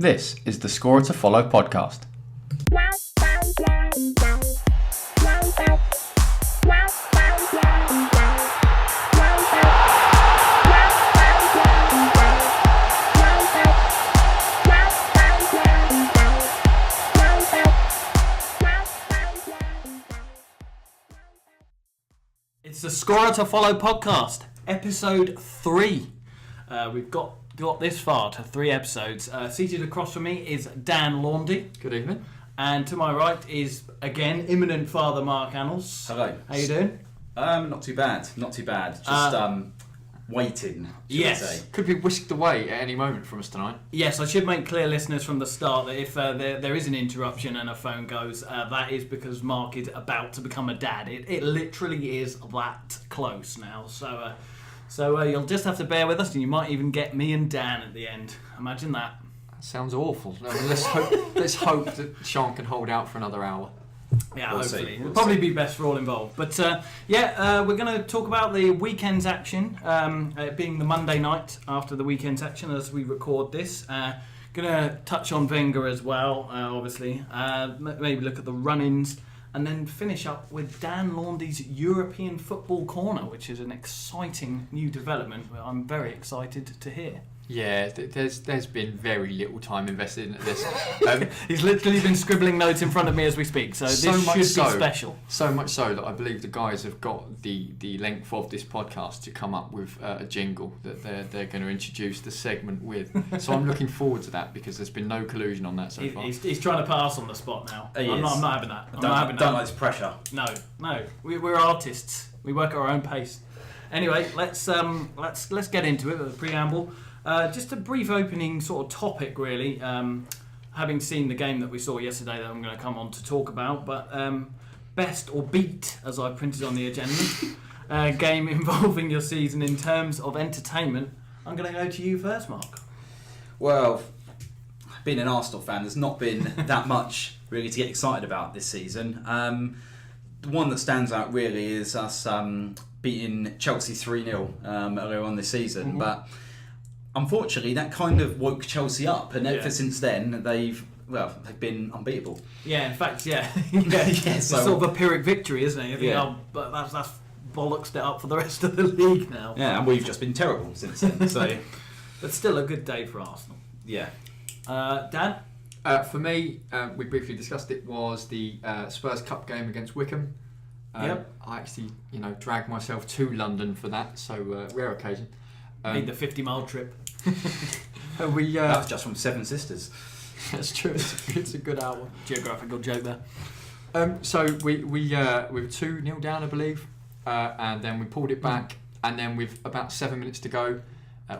This is the Scorer to Follow podcast. It's the Scorer to Follow podcast, episode 3. We've got this far to 3 episodes. Seated across from me is Dan Laundy. Good evening. And to my right is, again, imminent father Mark Annals. Hello. How you doing? Not too bad. Just waiting, should I say. Could be whisked away at any moment from us tonight. Yes, I should make clear, listeners, from the start that if there is an interruption and a phone goes, that is because Mark is about to become a dad. It literally is that close now. So you'll just have to bear with us, and you might even get me and Dan at the end. Imagine that. That sounds awful. Let's hope that Sean can hold out for another hour. Yeah, We'll hopefully. see. It'll probably be best for all involved. But we're going to talk about the weekend's action, being the Monday night after the weekend's action as we record this. Going to touch on Wenger as well, obviously. Maybe look at the run-ins. And then finish up with Dan Laundy's European Football Corner, which is an exciting new development I'm very excited to hear. Yeah, there's been very little time invested in this. He's literally been scribbling notes in front of me as we speak, so this should be special. So much so that I believe the guys have got the length of this podcast to come up with a jingle that they're going to introduce the segment with. So I'm looking forward to that because there's been no collusion on that so far. He's trying to put us on the spot now. I'm not having that. Don't like this pressure. No. We're artists. We work at our own pace. Anyway, let's get into it with a preamble. Just a brief opening sort of topic, really. Having seen the game that we saw yesterday, that I'm going to come on to talk about, but best or beat, as I printed on the agenda, game involving your season in terms of entertainment. I'm going to go to you first, Mark. Well, being an Arsenal fan, there's not been that much really to get excited about this season. The one that stands out really is us beating Chelsea 3-0 earlier on this season, Mm-hmm. but unfortunately that kind of woke Chelsea up, and ever since then they've been unbeatable. Yeah, in fact, yeah. It's sort of a Pyrrhic victory, isn't it? But that's bollocksed it up for the rest of the league now. Yeah, and we've just been terrible since then. So, but still a good day for Arsenal. yeah. Dan? For me, we briefly discussed it, was the Spurs Cup game against Wickham. Yep. I actually, dragged myself to London for that, so rare occasion. Made the 50-mile trip. That was just from Seven Sisters. That's true. It's a good hour. Geographical joke there. So we were 2-0 down, I believe, and then we pulled it back, and then with about 7 minutes to go,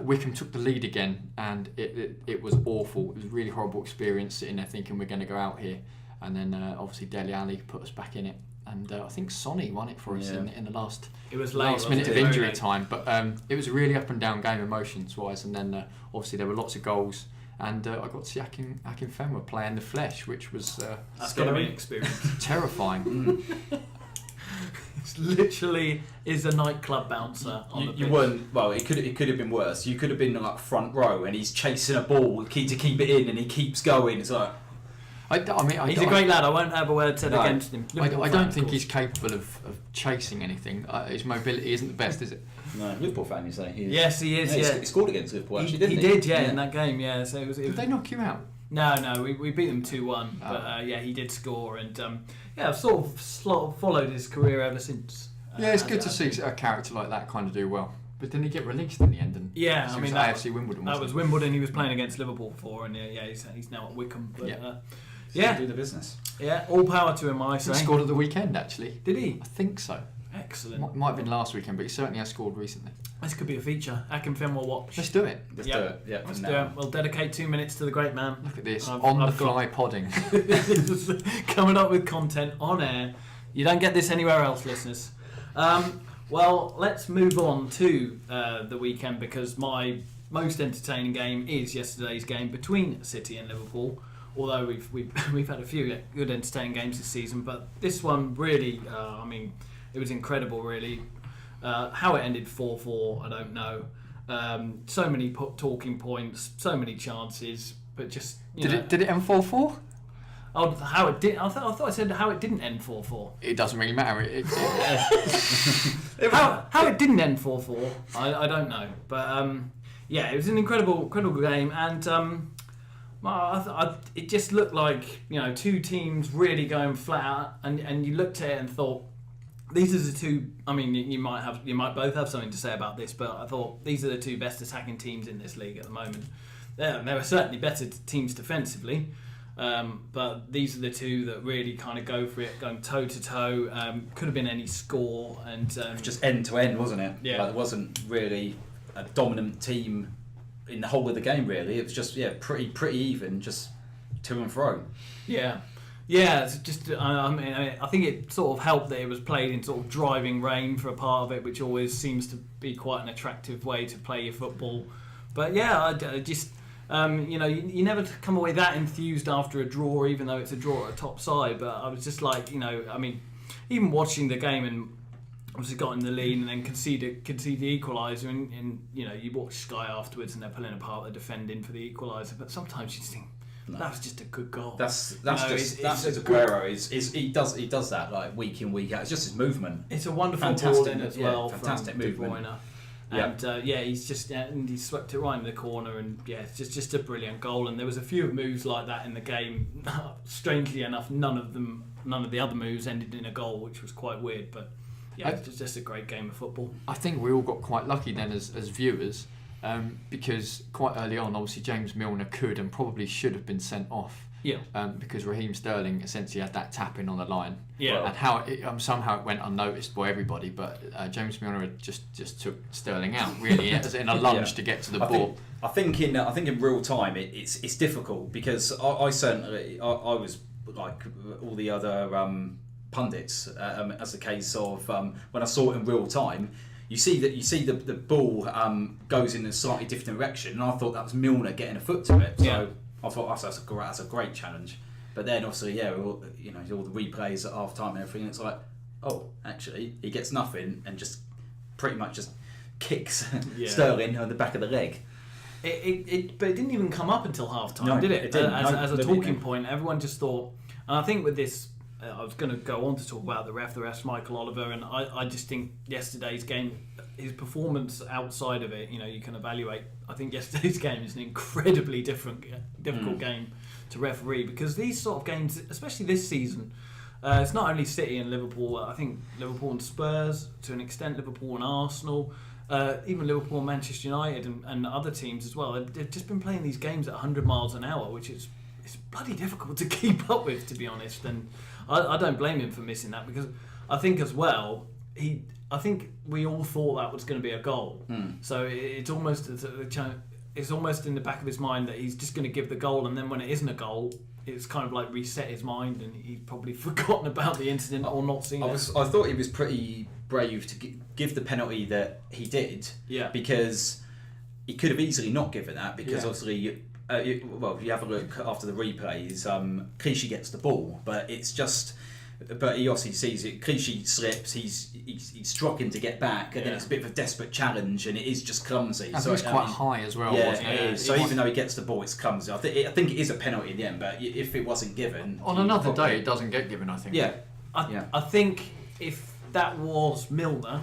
Wickham took the lead again, and it was awful. It was a really horrible experience sitting there thinking we're going to go out here, and then obviously Dele Alli put us back in it, and I think Sonny won it for us in the last. It was late, last minute of injury time, but it was a really up and down game emotions-wise, and then obviously there were lots of goals, and I got to see Akin Fenwa play in the flesh, which was that's got to be an experience. Terrifying. It literally is a nightclub bouncer on the pitch. You weren't. Well, it could have been worse. You could have been like front row, and he's chasing a ball to keep it in, and he keeps going. It's like. He's a great lad. I won't have a word said against him. I don't think he's capable of chasing anything. His mobility isn't the best, is it? No, Liverpool fan, you say? Yes, he is. Yeah, he scored against Liverpool. Actually, didn't he? He did, in that game. Yeah, so it was. Did they knock you out? No, we beat them 2-1. But he did score, and I've sort of followed his career ever since. It's good to see a character like that kind of do well. But didn't he get released in the end? And AFC Wimbledon. That was Wimbledon. He was playing against Liverpool before, and he's now at Wickham. But, do the business. Yeah, all power to him, I say. He scored at the weekend, actually. Did he? I think so. Excellent. Might have been last weekend, but he certainly has scored recently. This could be a feature. Akin Fenwa watch. Let's do it. Let's do it. Yeah, let's do it. We'll dedicate 2 minutes to the great man. Look at this. On-the-fly podding. Coming up with content on air. You don't get this anywhere else, listeners. Well, let's move on to the weekend, because my most entertaining game is yesterday's game between City and Liverpool. Although we've had a few good entertaining games this season, but this one really, it was incredible, really. How it ended 4-4, I don't know. So many talking points, so many chances, but just Did it end 4-4? Oh, how it did? I thought I said how it didn't end 4-4. It doesn't really matter. How it didn't end 4-4, I don't know. But it was an incredible game, and it just looked like two teams really going flat out, and you looked at it and thought, these are the two. I mean, you might both have something to say about this, but I thought these are the two best attacking teams in this league at the moment. There were certainly better teams defensively. But these are the two that really kind of go for it, going toe to toe. Could have been any score, and just end to end, wasn't it? Yeah, there wasn't really a dominant team in the whole of the game. Really, it was just pretty even, just to and fro. Yeah. It's just. I think it sort of helped that it was played in sort of driving rain for a part of it, which always seems to be quite an attractive way to play your football. But I just. You never come away that enthused after a draw, even though it's a draw at a top side. But I was just like, even watching the game and obviously got in the lead and then concede the equaliser, and you watch Sky afterwards and they're pulling apart the defending for the equaliser. But sometimes you just think that was just a good goal. That's Aguero. He does that like week in, week out. It's just his movement. It's a wonderful ball in as well. Fantastic from movement. De Bruyne. And he's just and he swept it right in the corner, and it's just a brilliant goal. And there was a few moves like that in the game. Strangely enough, none of the other moves ended in a goal, which was quite weird. But it's just a great game of football. I think we all got quite lucky then as viewers, because quite early on, obviously James Milner could and probably should have been sent off. Yeah. Because Raheem Sterling essentially had that tap in on the line. Yeah. And how somehow it went unnoticed by everybody, but James Milner just took Sterling out really as in a lunge to get to the ball. I think in real time it's difficult, because I certainly I was like all the other pundits as the case of when I saw it in real time. You see the ball goes in a slightly different direction, and I thought that was Milner getting a foot to it. So I thought that's a great challenge. But then obviously, all the replays at half time and everything, it's like, oh, actually, he gets nothing and just pretty much just kicks Sterling on the back of the leg. But it didn't even come up until half time, no, did it? It didn't. As a talking point, everyone just thought, and I think with this, I was going to go on to talk about the ref's Michael Oliver, and I just think yesterday's game, his performance outside of it, you can evaluate. I think yesterday's game is an incredibly difficult game to referee, because these sort of games, especially this season, it's not only City and Liverpool. I think Liverpool and Spurs, to an extent, Liverpool and Arsenal, even Liverpool and Manchester United and other teams as well. They've just been playing these games at 100 miles an hour, which is it's bloody difficult to keep up with, to be honest. And I don't blame him for missing that, because I think as well I think we all thought that was going to be a goal. So it's almost in the back of his mind that he's just going to give the goal, and then when it isn't a goal, it's kind of like reset his mind, and he's probably forgotten about the incident or not seen it. I thought he was pretty brave to give the penalty that he did, because he could have easily not given that, because obviously, if you have a look after the replays, Clichy gets the ball, but it's just. But he obviously sees it. Clichy slips. He's struggling to get back, and then it's a bit of a desperate challenge, and it is just clumsy. And so it's quite high as well. Yeah, wasn't it is. So even though he gets the ball, it's clumsy. I think it is a penalty in the end. But if it wasn't given, on another day, it doesn't get given. I think. Yeah. I think if that was Milner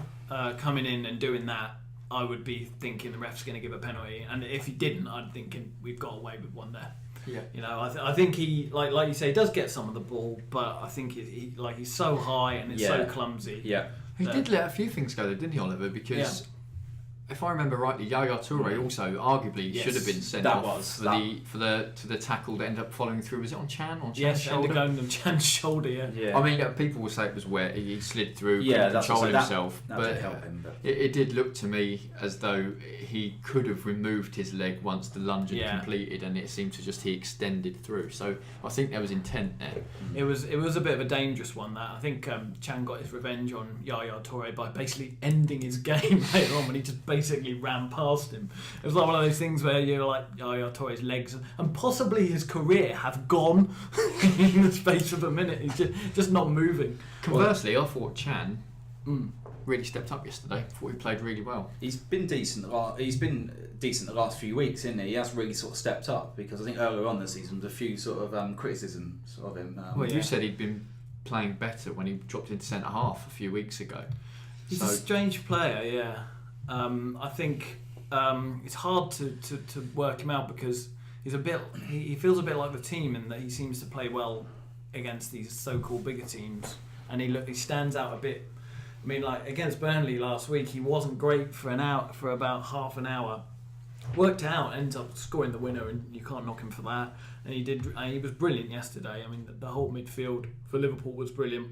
coming in and doing that, I would be thinking the ref's going to give a penalty, and if he didn't, I'd thinking we've got away with one there. Yeah. I think he, like you say, does get some of the ball, but I think he's so high and it's so clumsy. Yeah. He did let a few things go, though, didn't he, Oliver? Because if I remember rightly, Yaya Toure also arguably should have been sent off for the tackle that ended up following through. Was it on Chan? On Chan's shoulder? Yes, ended on Chan's shoulder. Yeah. I mean, people will say it was where he slid through, couldn't control himself, but help him, it did look to me as though he could have removed his leg once the lunge had completed, and it seemed to he extended through. So I think there was intent there. It was a bit of a dangerous one. That I think Chan got his revenge on Yaya Toure by basically ending his game later on when he just basically ran past him. It was like one of those things where you're like, Yaya Toure's legs and possibly his career have gone in the space of a minute. He's just not moving. Conversely, I thought Chan really stepped up yesterday. Thought he played really well. He's been decent. He's been decent the last few weeks, isn't he? He has really sort of stepped up, because I think earlier on this season there was a few sort of criticisms of him. You said he'd been playing better when he dropped into centre half a few weeks ago. He's a strange player, yeah. I think it's hard to work him out, because he's a bit. He feels a bit like the team in that he seems to play well against these so-called bigger teams, and he stands out a bit. I mean, like against Burnley last week, he wasn't great for about half an hour. Worked out, ends up scoring the winner, and you can't knock him for that. And he did. He was brilliant yesterday. I mean, the whole midfield for Liverpool was brilliant.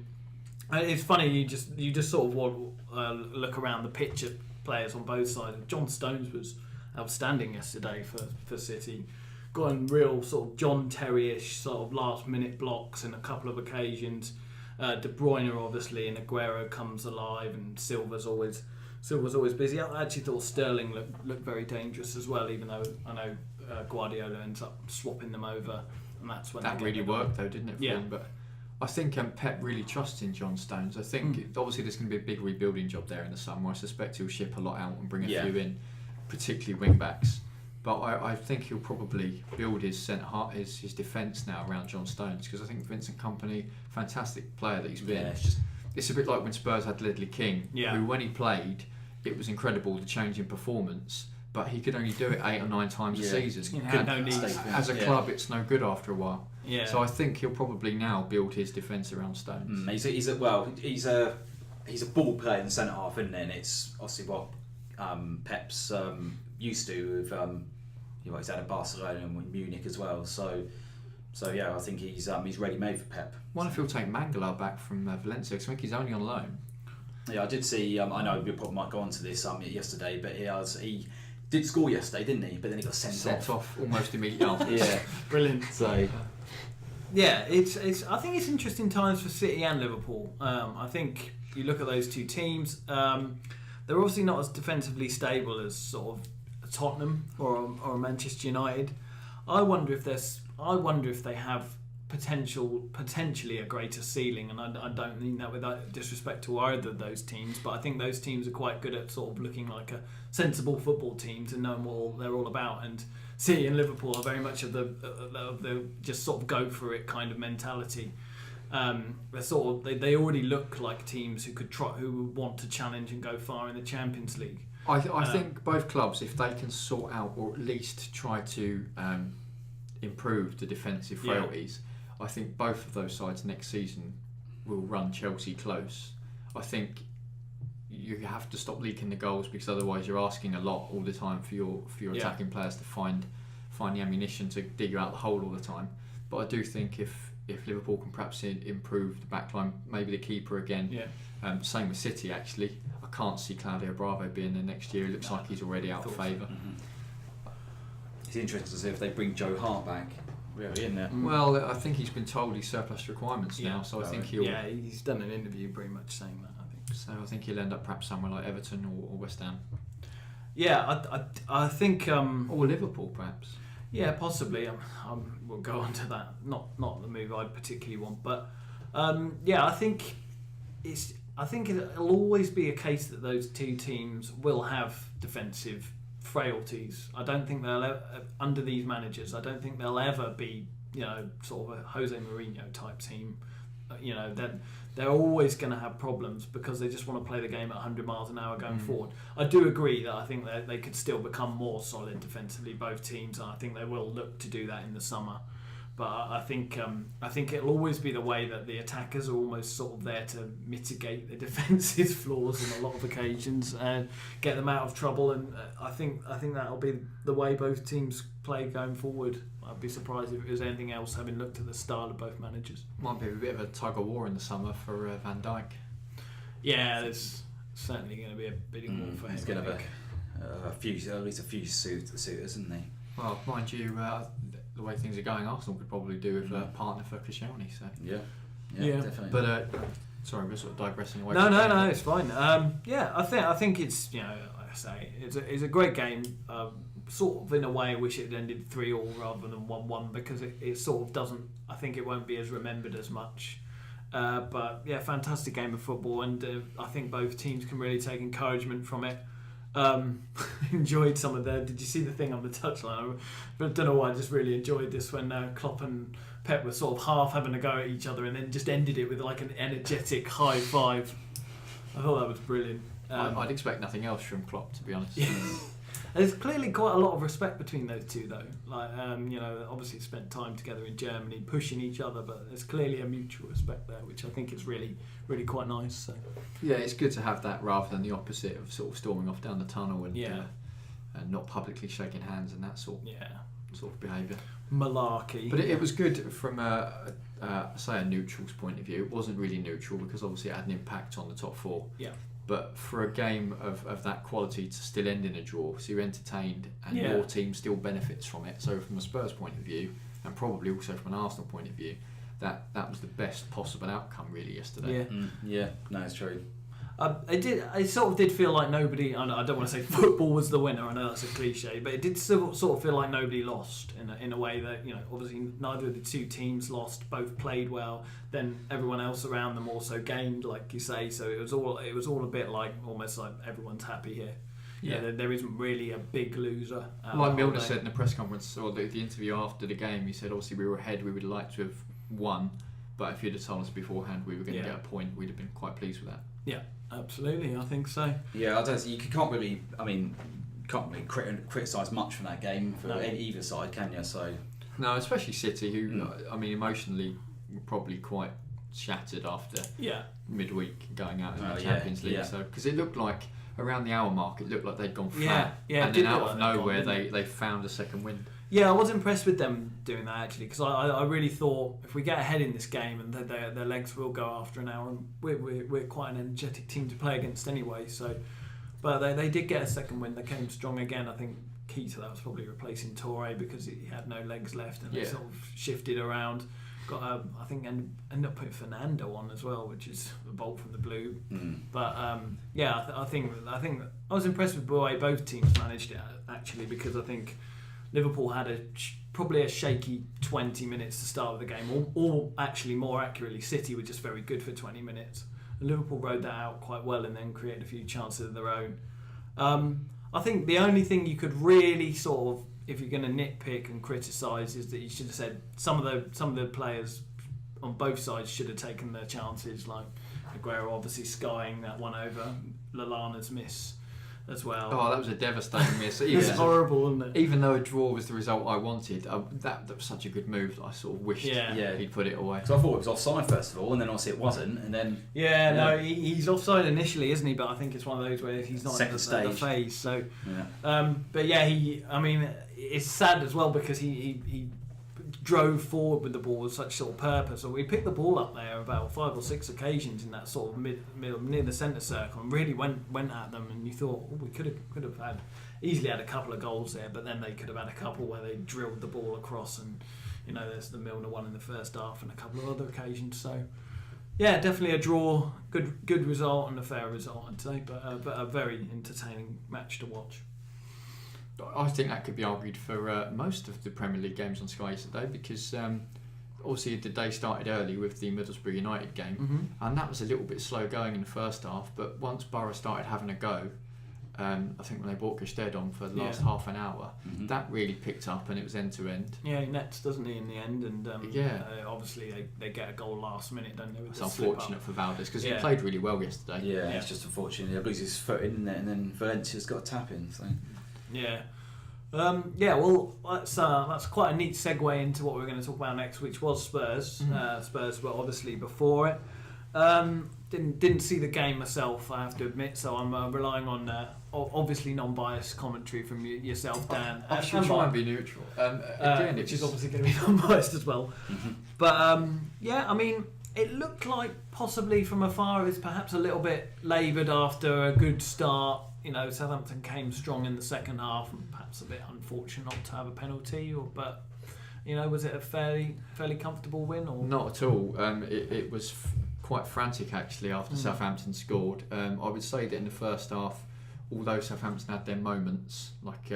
It's funny, you just sort of look around the pitch at players on both sides. John Stones was outstanding yesterday for City. Got in real sort of John Terry-ish sort of last minute blocks in a couple of occasions. De Bruyne obviously, and Aguero comes alive, and Silva's always busy. I actually thought Sterling looked very dangerous as well, even though I know Guardiola ends up swapping them over, and that's when that really worked though, didn't it? For him? But I think Pep really trusts in John Stones. I think obviously there's going to be a big rebuilding job there in the summer. I suspect he'll ship a lot out and bring a few in, particularly wing backs. But I think he'll probably build his his defence now around John Stones, because I think Vincent Kompany, fantastic player that he's been. It's a bit like when Spurs had Ledley King, who when he played, it was incredible, the change in performance, but he could only do it 8 or 9 times a season. As a club, it's no good after a while. Yeah. So I think he'll probably now build his defence around Stones. He's a ball player in the centre half, isn't he? And it's obviously what Pep's used to with he's had at Barcelona and Munich as well. So yeah, I think he's ready made for Pep. I wonder if he'll take Mangala back from Valencia, because I think he's only on loan. Yeah, I did see. I know we probably might go on to this yesterday, but he did score yesterday, didn't he? But then he got sent off almost immediately after. Yeah, brilliant. So yeah, it's. I think it's interesting times for City and Liverpool. I think you look at those two teams. They're obviously not as defensively stable as sort of Tottenham or Manchester United. I wonder if they have potentially a greater ceiling, and I don't mean that without disrespect to either of those teams, but I think those teams are quite good at sort of looking like a sensible football team to know what they're all about, and City and Liverpool are very much of the just sort of go for it kind of mentality. They already look like teams who want to challenge and go far in the Champions League. I think both clubs, if they can sort out or at least try to improve the defensive frailties, I think both of those sides next season will run Chelsea close. I think you have to stop leaking the goals, because otherwise you're asking a lot all the time for your attacking players to find the ammunition to dig you out the hole all the time. But I do think if Liverpool can perhaps improve the backline, maybe the keeper again. Yeah. Same with City actually. I can't see Claudio Bravo being there next year. It looks like he's already out of favour. Mm-hmm. It's interesting to see if they bring Joe Hart back. Really, isn't it? Well, I think he's been told he's surplus requirements now, so I think he'll. Yeah, he's done an interview pretty much saying that. I think. So I think he'll end up perhaps somewhere like Everton or West Ham. Yeah, I think. Or Liverpool perhaps. Yeah, possibly. We'll go on to that. Not the move I particularly want, but I think it'll always be a case that those two teams will have defensive frailties. I don't think they'll under these managers. I don't think they'll ever be sort of a Jose Mourinho type team. That they're always going to have problems because they just want to play the game at 100 miles an hour going forward. I do agree that I think that they could still become more solid defensively, both teams, and I think they will look to do that in the summer. But I think it'll always be the way that the attackers are almost sort of there to mitigate the defence's flaws on a lot of occasions and get them out of trouble. And I think that'll be the way both teams play going forward. I'd be surprised if it was anything else, having looked at the style of both managers. Might be a bit of a tug of war in the summer for Van Dijk. Yeah, there's certainly going to be a bidding war for him. He's going to have at least a few suitors, isn't he? Well, mind you, the way things are going, Arsenal could probably do with a partner for Koscielny. So yeah, definitely. But sorry, we're sort of digressing away. No, it's fine. I think it's like I say, it's a great game. Sort of in a way, I wish it had ended 3-3 rather than 1-1 because it sort of doesn't. I think it won't be as remembered as much But yeah, fantastic game of football, and I think both teams can really take encouragement from it. Enjoyed some of did you see the thing on the touchline? But I don't know why, I just really enjoyed this when Klopp and Pep were sort of half having a go at each other and then just ended it with like an energetic high five. I thought that was brilliant. I'd expect nothing else from Klopp, to be honest. There's clearly quite a lot of respect between those two, though. Like, obviously spent time together in Germany, pushing each other, but there's clearly a mutual respect there, which I think is really, really quite nice. So. Yeah, it's good to have that rather than the opposite of sort of storming off down the tunnel and not publicly shaking hands and that sort of behaviour. Malarkey. But it was good from a neutral's point of view. It wasn't really neutral because obviously it had an impact on the top four. Yeah. But for a game of that quality to still end in a draw, so you're entertained and your team still benefits from it. So from a Spurs point of view, and probably also from an Arsenal point of view, that was the best possible outcome really yesterday. No, it's true. It sort of did feel like nobody. I don't want to say football was the winner. I know that's a cliche, but it did sort of feel like nobody lost in a way that obviously neither of the two teams lost. Both played well. Then everyone else around them also gained, like you say. So it was all a bit like almost like everyone's happy here. Yeah, there isn't really a big loser. Like Milner said in the press conference or the interview after the game, he said obviously we were ahead. We would like to have won, but if you'd have told us beforehand we were going to get a point, we'd have been quite pleased with that. Yeah. Absolutely, I think so. Yeah, I don't. You can't really criticise much from that game for either side, can you? So no, especially City, who emotionally were probably quite shattered after midweek going out in the Champions League. So because it looked like around the hour mark, it looked like they'd gone flat, and then out of nowhere they found a second wind. Yeah, I was impressed with them doing that actually, because I really thought if we get ahead in this game and their legs will go after an hour, and we're quite an energetic team to play against anyway. So, but they did get a second win. They came strong again. I think key to that was probably replacing Toure because he had no legs left, and they sort of shifted around. Got I think ended up putting Fernando on as well, which is a bolt from the blue. But I think I was impressed with the way both teams managed it actually, because I think Liverpool had probably a shaky 20 minutes to start with the game, or actually more accurately, City were just very good for 20 minutes. And Liverpool rode that out quite well and then created a few chances of their own. I think the only thing you could really sort of, if you're going to nitpick and criticise, is that you should have said some of the players on both sides should have taken their chances, like Aguero obviously skying that one over, Lallana's miss as well. Oh, that was a devastating miss. It was horrible, wasn't it? Even though a draw was the result I wanted, that was such a good move that I sort of wished he'd put it away. So I thought it was offside first of all, and then obviously it wasn't, and then no, he's offside initially, isn't he? But I think it's one of those where he's not in the phase. So, but it's sad as well because he drove forward with the ball with such sort of purpose. So we picked the ball up there about 5 or 6 occasions in that sort of middle near the centre circle, and really went at them. And you thought we could have easily had a couple of goals there, but then they could have had a couple where they drilled the ball across, and there's the Milner one in the first half and a couple of other occasions. So yeah, definitely a draw, good result and a fair result I'd say, but a very entertaining match to watch. I think that could be argued for most of the Premier League games on Sky yesterday, because obviously the day started early with the Middlesbrough United game, and that was a little bit slow going in the first half, but once Borough started having a go, I think when they brought Gestede on for the last half an hour, that really picked up and it was end to end. Yeah, he nets, doesn't he, in the end, and obviously they get a goal last minute, don't they? It's unfortunate for Valdez because he played really well yesterday. Yeah, it's just unfortunate. He loses his foot in there, and then Valencia's got a tap in. So. Yeah. Well, that's quite a neat segue into what we're going to talk about next, which was Spurs. Spurs were obviously before it. Didn't see the game myself, I have to admit, so I'm relying on obviously non-biased commentary from yourself, Dan. I should try and be neutral. Again, which is obviously going to be non-biased as well. But it looked like possibly from afar it's perhaps a little bit laboured after a good start. Southampton came strong in the second half, and perhaps a bit unfortunate not to have a penalty. But was it a fairly comfortable win? Or not at all. It was quite frantic actually after Southampton scored. I would say that in the first half, although Southampton had their moments, like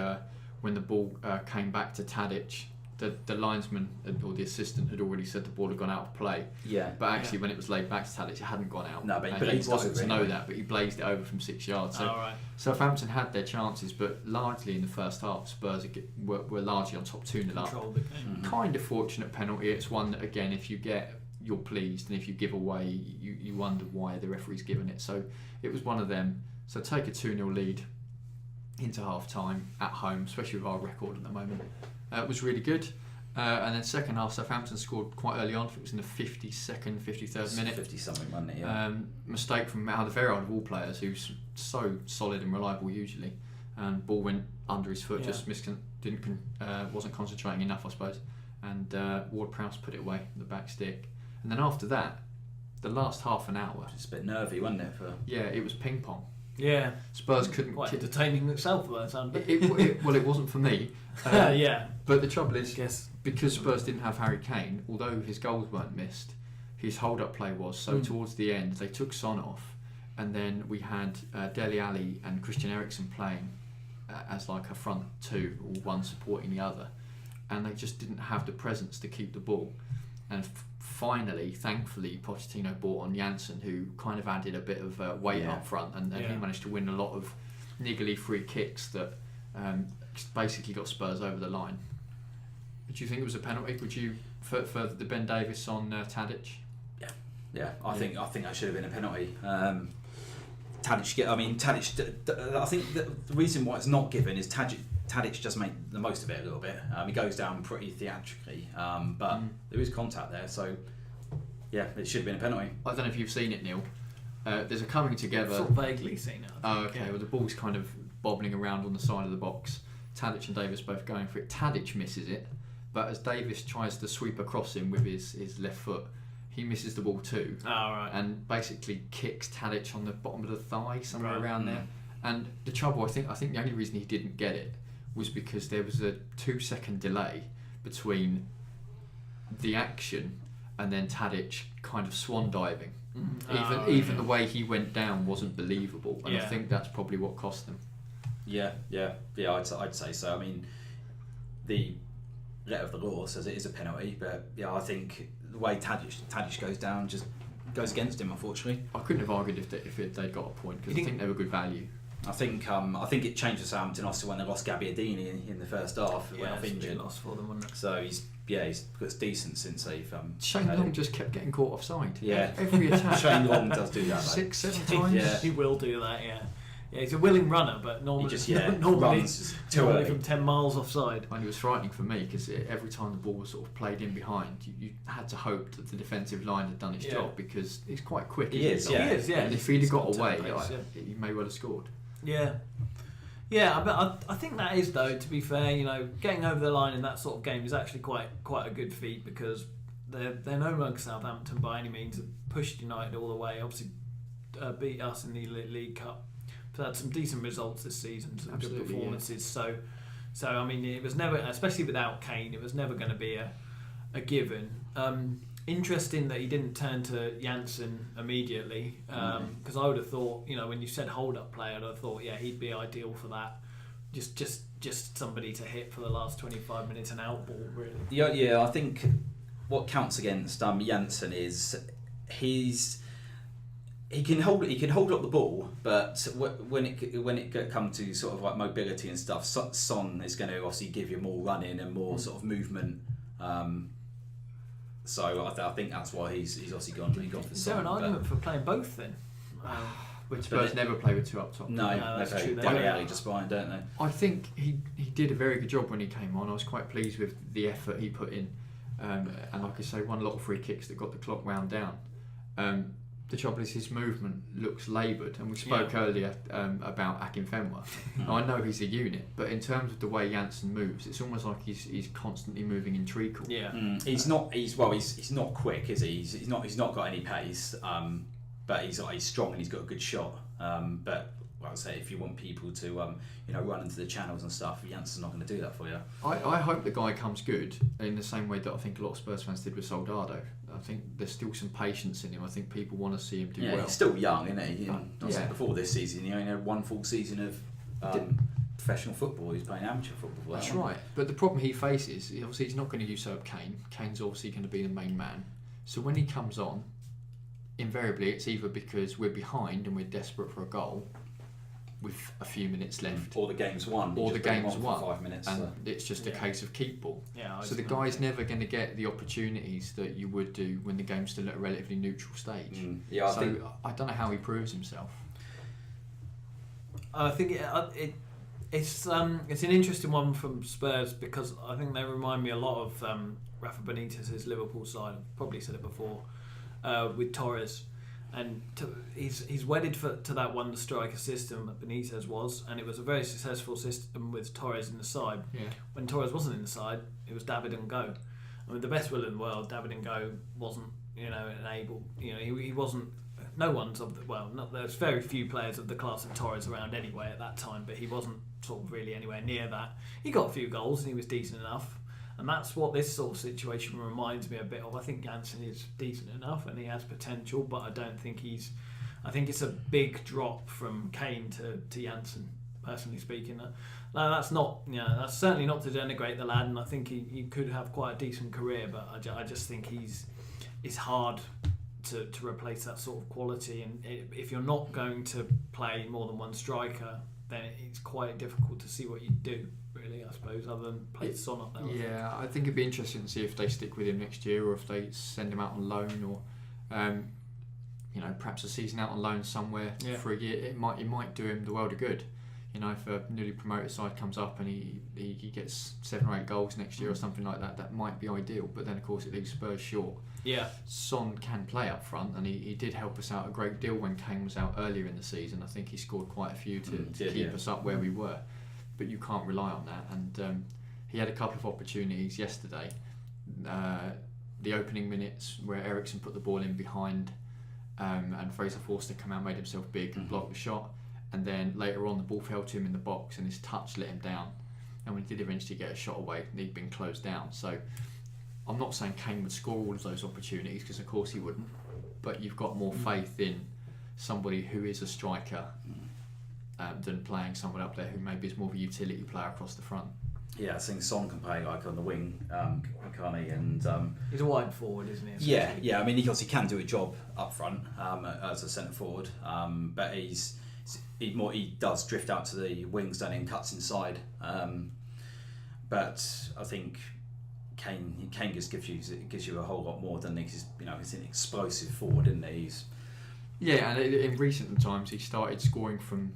when the ball came back to Tadic, the linesman or the assistant had already said the ball had gone out of play. Yeah. But actually, when it was laid back to Tadic, it hadn't gone out. No, but he and blazed he wasn't over to know anyway. that, but he blazed it over from 6 yards. So Right. Southampton had their chances, but largely in the first half, Spurs were largely on top 2-0 up. Control the game. Kind of fortunate penalty. It's one that, again, if you get, you're pleased, and if you give away, you wonder why the referee's given it. So it was one of them. So take a 2-0 lead into half time at home, especially with our record at the moment. It was really good. And then second half, Southampton scored quite early on. I think it was in the 52nd, 53rd minute. 50 something, wasn't it? Yeah. Mistake from Alderweireld of all players, who's so solid and reliable usually. And ball went under his foot, just wasn't concentrating enough, I suppose. And Ward-Prowse put it away, the back stick. And then after that, the last half an hour. It's a bit nervy, wasn't it? Yeah, it was ping pong. Yeah. Spurs couldn't. Quite entertaining itself, by the sound of Well, it wasn't for me. Yeah. But the trouble is, Guess. because Spurs didn't have Harry Kane, although his goals weren't missed, his hold-up play was. So towards the end, they took Son off, and then we had Dele Alli and Christian Eriksen playing as like a front two, or one supporting the other, and they just didn't have the presence to keep the ball. And finally, thankfully, Pochettino brought on Janssen, who kind of added a bit of weight up front, and he managed to win a lot of niggly free kicks that basically got Spurs over the line. Do you think it was a penalty? Would you for the Ben Davies on Tadic? Yeah, I think that should have been a penalty. Tadic, I think the reason why it's not given is Tadic just made the most of it a little bit. He goes down pretty theatrically, but there is contact there, so yeah, it should have been a penalty. I don't know if you've seen it, Neil. There's a coming together. I've sort of vaguely seen it. Oh, okay. Well, the ball's kind of bobbling around on the side of the box. Tadic and Davis both going for it. Tadic misses it, but as Davis tries to sweep across him with his left foot, he misses the ball too. Oh, right. And basically kicks Tadic on the bottom of the thigh, somewhere Right. around there. And the trouble, I think the only reason he didn't get it was because there was a 2-second delay between the action and then Tadic kind of swan diving. Even the way he went down wasn't believable, and I think that's probably what cost them. Yeah, I'd say so. I mean, the letter of the law says it is a penalty, but yeah, I think the way Tadic goes down just goes against him, unfortunately. I couldn't have argued if they'd got a point, because I think they were good value. I think it changed for Southampton also when they lost Gabbiadini in the first half. Went off injured. Loss for them, wasn't it? So he's it's decent since they've. Shane Long just kept getting caught offside. Yeah, every attack. Shane Long does do that. 6-7 times. Yeah. He will do that. Yeah. Yeah, he's a willing runner, but normally runs too normally early from 10 miles offside. And it was frightening for me because every time the ball was sort of played in behind, you had to hope that the defensive line had done its job, because he's quite quick. He is, yeah. And if he'd have got away, pace, he may well have scored. Yeah. Yeah, but I think that is, though, to be fair, getting over the line in that sort of game is actually quite a good feat, because they're no longer Southampton by any means. Have pushed United all the way, obviously beat us in the League Cup. They've had some decent results this season, some good performances. Yeah. So I mean, it was never, especially without Kane, it was never going to be a given. Interesting that he didn't turn to Janssen immediately, because I would have thought, when you said hold-up player, I'd have thought, he'd be ideal for that. Just somebody to hit for the last 25 minutes, an outball, really. Yeah. I think what counts against Janssen is he can hold up the ball, but when it comes to sort of like mobility and stuff, Son is going to obviously give you more running and more sort of movement. So I think that's why he's obviously gone for Son. Is there an argument for playing both then? But Spurs never play with two up top. No, that's true. Dele Alli just fine, don't they? I think he did a very good job when he came on. I was quite pleased with the effort he put in, and like I say, won a lot of free kicks that got the clock wound down. The trouble is his movement looks laboured, and we spoke earlier about Akinfenwa. I know he's a unit, but in terms of the way Janssen moves, it's almost like he's constantly moving in treacle. Yeah, he's not quick, is he? He's not got any pace, but he's strong and he's got a good shot. But like I say, if you want people to run into the channels and stuff, Janssen's not going to do that for you. I hope the guy comes good in the same way that I think a lot of Spurs fans did with Soldado. I think there's still some patience in him. I think people want to see him do well. He's still young, isn't he? Before this season, he only had one full season of professional football. He's playing amateur football. That's right. But the problem he faces, obviously, he's not going to usurp Kane. Kane's obviously going to be the main man. So when he comes on, invariably it's either because we're behind and we're desperate for a goal with a few minutes left, or the game's won, or the game's won, for 5 minutes, and it's just a case of keep ball. So the guy's never going to get the opportunities that you would do when the game's still at a relatively neutral stage. I don't know how he proves himself. I think it's an interesting one from Spurs, because I think they remind me a lot of Rafa Benitez's Liverpool side. I've probably said it before, with Torres. And he's wedded to that one striker system that Benitez was, and it was a very successful system with Torres in the side. When Torres wasn't in the side, it was David and Go. I mean, the best will in the world, David and Go wasn't, enabled. He wasn't. No one's of the there's very few players of the class of Torres around anyway at that time, but he wasn't sort of really anywhere near that. He got a few goals and he was decent enough. And that's what this sort of situation reminds me a bit of. I think Janssen is decent enough and he has potential, but I don't think I think it's a big drop from Kane to Janssen, personally speaking. No, that's not. That's certainly not to denigrate the lad, and I think he could have quite a decent career. But I just think it's hard to replace that sort of quality. And if you're not going to play more than one striker, then it's quite difficult to see what you do, really, I suppose, other than play Son up there. Yeah, I think it'd be interesting to see if they stick with him next year, or if they send him out on loan, or perhaps a season out on loan somewhere for a year. It might do him the world of good. If a newly promoted side comes up and he gets 7 or 8 goals next year or something like that, that might be ideal. But then, of course, it leaves Spurs short. Yeah. Son can play up front, and he did help us out a great deal when Kane was out earlier in the season. I think he scored quite a few to keep us up where we were. But you can't rely on that. And he had a couple of opportunities yesterday. The opening minutes where Eriksen put the ball in behind, and Fraser Forster came out, made himself big and blocked the shot. And then later on, the ball fell to him in the box and his touch let him down. And when he did eventually get a shot away, he'd been closed down. So I'm not saying Kane would score all of those opportunities, because of course he wouldn't. But you've got more faith in somebody who is a striker than playing someone up there who maybe is more of a utility player across the front. Yeah, I think Son can play like on the wing, can't he? And he's a wide forward, isn't he? Yeah. I mean, he obviously can do a job up front as a centre forward, but he does drift out to the wings, then and cuts inside. But I think Kane just gives you a whole lot more than he's an explosive forward, isn't he? And in recent times he started scoring from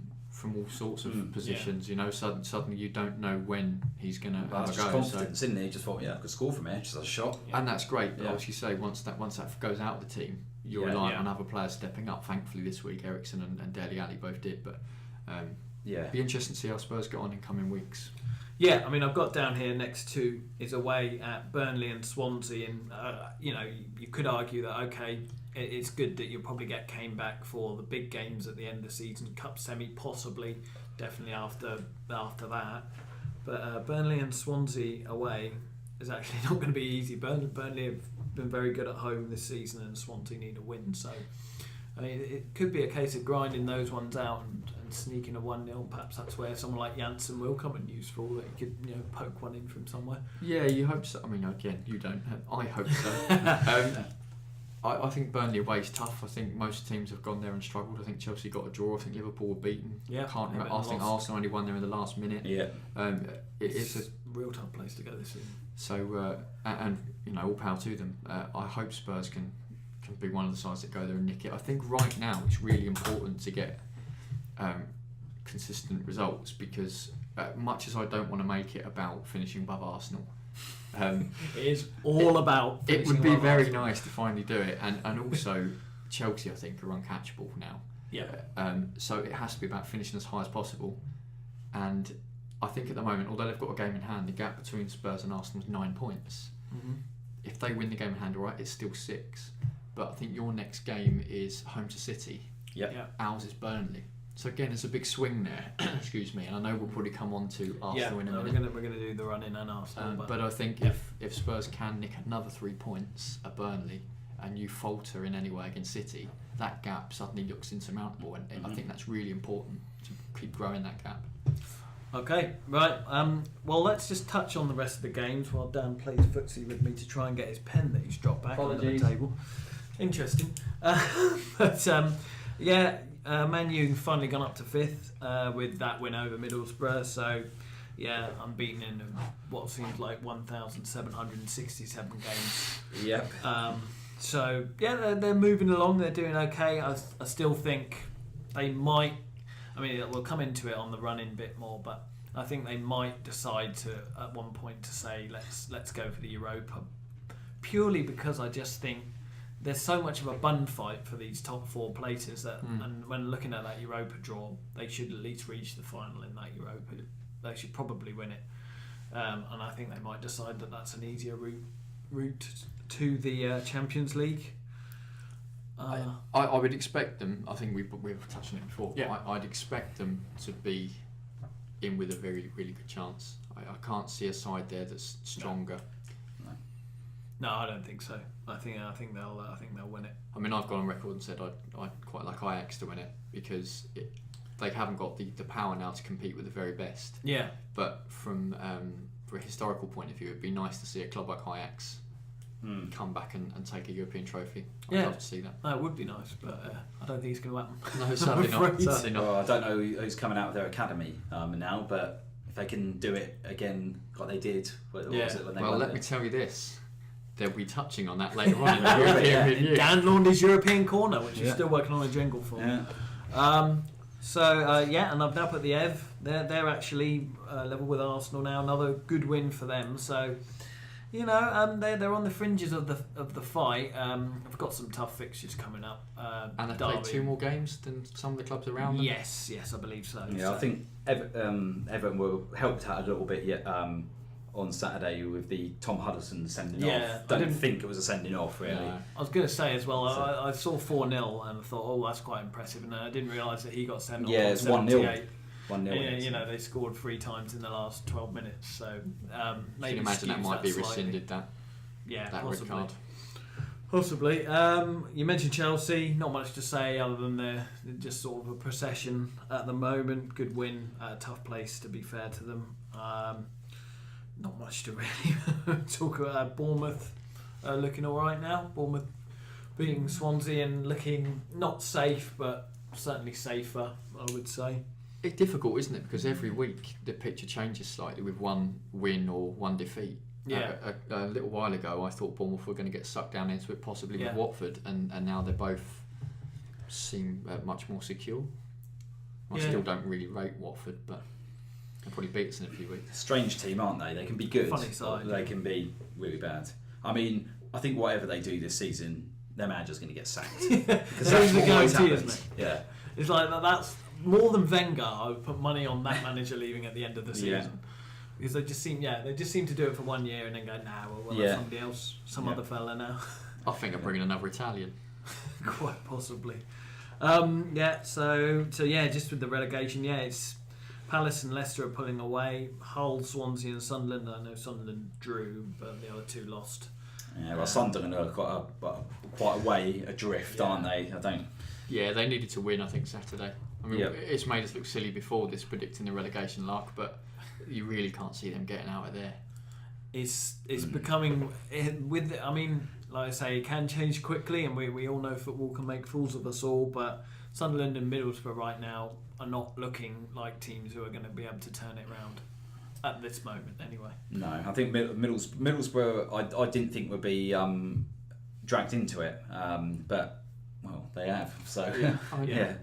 all sorts of positions. Suddenly you don't know when he's going to have a go. Confidence, isn't he? Just thought, I could score from here, just a shot. And that's great. But as you say, once that goes out of the team, you're relying on other players stepping up. Thankfully this week Eriksen and Dele Alli both did. But be interesting to see how Spurs get on in coming weeks. Yeah, I mean, I've got down here next to is away at Burnley and Swansea, and you could argue that it's good that you'll probably get Kane back for the big games at the end of the season, Cup semi possibly, definitely after that. But Burnley and Swansea away is actually not going to be easy. Burnley have been very good at home this season, and Swansea need a win. So, I mean, it could be a case of grinding those ones out and sneaking a 1-0. Perhaps that's where someone like Janssen will come in useful, that he could poke one in from somewhere. Yeah, you hope so. I mean, again, you don't. I hope so. I think Burnley away is tough. I think most teams have gone there and struggled. I think Chelsea got a draw. I think Liverpool were beaten. Yeah, I think Arsenal only won there in the last minute. Yeah, it's a real tough place to go this season. So and all power to them. I hope Spurs can be one of the sides that go there and nick it. I think right now it's really important to get consistent results, because much as I don't want to make it about finishing above Arsenal, it is all about. It would be very nice to finally do it, and also Chelsea I think are uncatchable now. Yeah. So it has to be about finishing as high as possible, and I think at the moment, although they've got a game in hand, the gap between Spurs and Arsenal is 9 points. Mm-hmm. If they win the game in hand, all right, it's still 6. But I think your next game is home to City. Yeah. Ours is Burnley. So again, it's a big swing there. Excuse me, and I know we'll probably come on to Arsenal in a minute. We're going to do the run in and Arsenal. But I think if Spurs can nick another 3 points at Burnley, and you falter in any way against City, that gap suddenly looks insurmountable, and I think that's really important to keep growing that gap. Okay, right. Well, let's just touch on the rest of the games while Dan plays footsie with me to try and get his pen that he's dropped back onto the table. Interesting. But Man U finally gone up to 5th with that win over Middlesbrough. So, yeah, unbeaten in what seems like 1,767 games. Yep. So, yeah, they're moving along. They're doing okay. I still think they might... I mean, we'll come into it on the run-in bit more, but I think they might decide to, at one point, to say, let's go for the Europa. Purely because I just think there's so much of a bun fight for these top 4 places that, and when looking at that Europa draw, they should at least reach the final in that Europa. They should probably win it, and I think they might decide that that's an easier route to the Champions League. I would expect them. I think we've touched on it before. Yeah. I'd expect them to be in with a very, really good chance. I can't see a side there that's stronger. No, I don't think so. I think they'll win it. I mean, I've gone on record and said I'd quite like Ajax to win it because they haven't got the power now to compete with the very best. Yeah. But from a historical point of view, it'd be nice to see a club like Ajax come back and take a European trophy. I'd love to see that. No, it would be nice, but I don't think it's going to happen. No, certainly not. Certainly not. Well, I don't know who's coming out of their academy now, but if they can do it again like they did, what was it when they won let it? me tell you this. They'll be touching on that later on in the European review. Dan Laundy's European Corner, which he's still working on a jingle for. Yeah. And I've now put the Ev. They're actually level with Arsenal now. Another good win for them. So, they're on the fringes of the fight. I've got some tough fixtures coming up. And they've played 2 more games than some of the clubs around them. Yes, I believe so. Yeah, I think Everton were helped out a little bit on Saturday with the Tom Huddleston sending off. Don't think it was a sending off, really. No. I was going to say as well, I saw 4-0 and I thought, that's quite impressive. And I didn't realise that he got sent off. Yeah, it's 1-0. 1-0. They scored 3 times in the last 12 minutes. So maybe you can imagine that might be slightly. rescinded, that possibly. red card. Possibly. You mentioned Chelsea. Not much to say other than they're just sort of a procession at the moment. Good win at a tough place, to be fair to them. Not much to really talk about. Bournemouth looking all right now. Bournemouth beating Swansea and looking not safe, but certainly safer, I would say. It's difficult, isn't it? Because every week the picture changes slightly with one win or one defeat. Yeah. A little while ago, I thought Bournemouth were going to get sucked down into it, possibly with Watford, and now they both seem much more secure. I still don't really rate Watford, but they'll probably beat us in a few weeks. Strange team, aren't they? They can be good, funny side. They can be really bad. I mean, I think whatever they do this season, their manager's going to get sacked. Because that's what always happens. Yeah. It's like that's more than Wenger. I would put money on that manager leaving at the end of the season. Because they just seem to do it for 1 year and then go, we'll have somebody else, some other fella now. I think I'm bringing another Italian. Quite possibly. So just with the relegation, it's Palace and Leicester are pulling away. Hull, Swansea and Sunderland. I know Sunderland drew, but the other 2 lost. Yeah, well, Sunderland are quite a way adrift, aren't they? Yeah, they needed to win, I think, Saturday. I mean, it's made us look silly before this, predicting the relegation lark, but you really can't see them getting out of there. It's becoming like I say, it can change quickly, and we all know football can make fools of us all. But Sunderland and Middlesbrough right now are not looking like teams who are going to be able to turn it around at this moment, anyway. No, I think Middlesbrough, I didn't think would be dragged into it, but. Well, they have. So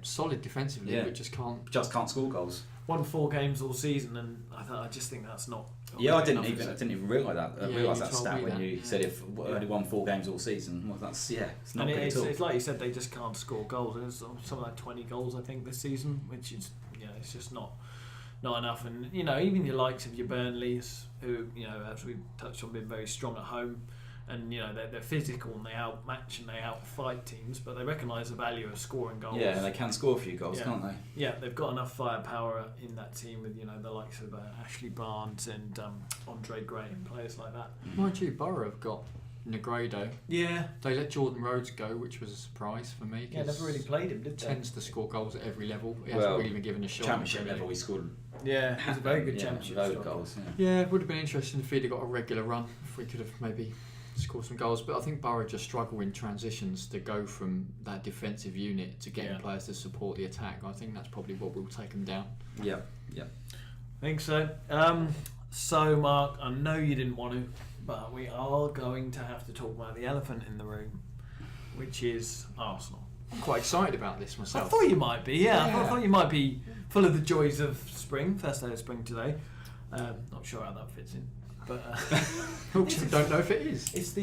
solid defensively, but just can't score goals. Won 4 games all season, and I just think that's not. I didn't even realise that. Realise that stat when you said if only won 4 games all season. Well, that's it's not good at all. It's like you said, they just can't score goals. There's something like 20 goals, I think, this season, which is it's just not enough. And even your likes of your Burnleys, who as we touched on, been very strong at home. And they're physical and they outmatch and they outfight teams, but they recognise the value of scoring goals. Yeah, they can score a few goals, can't they? Yeah, they've got enough firepower in that team with the likes of Ashley Barnes and Andre Gray and players like that. Mind you, Borough have got Negredo. Yeah, they let Jordan Rhodes go, which was a surprise for me. Yeah, never really played him, did they? Tends to score goals at every level. He hasn't really been given a shot. Championship level, he scored Yeah, he's a very good championship load of striker. goals. Yeah, it would have been interesting if he'd have got a regular run, if we could have maybe scored some goals. But I think Borough just struggle in transitions to go from that defensive unit to getting players to support the attack. I think that's probably what will take them down. Yeah. I think so. So, Mark, I know you didn't want to, but we are going to have to talk about the elephant in the room, which is Arsenal. I'm quite excited about this myself. I thought you might be, I thought you might be full of the joys of spring. First day of spring today. Not sure how that fits in, but don't know if it is. it's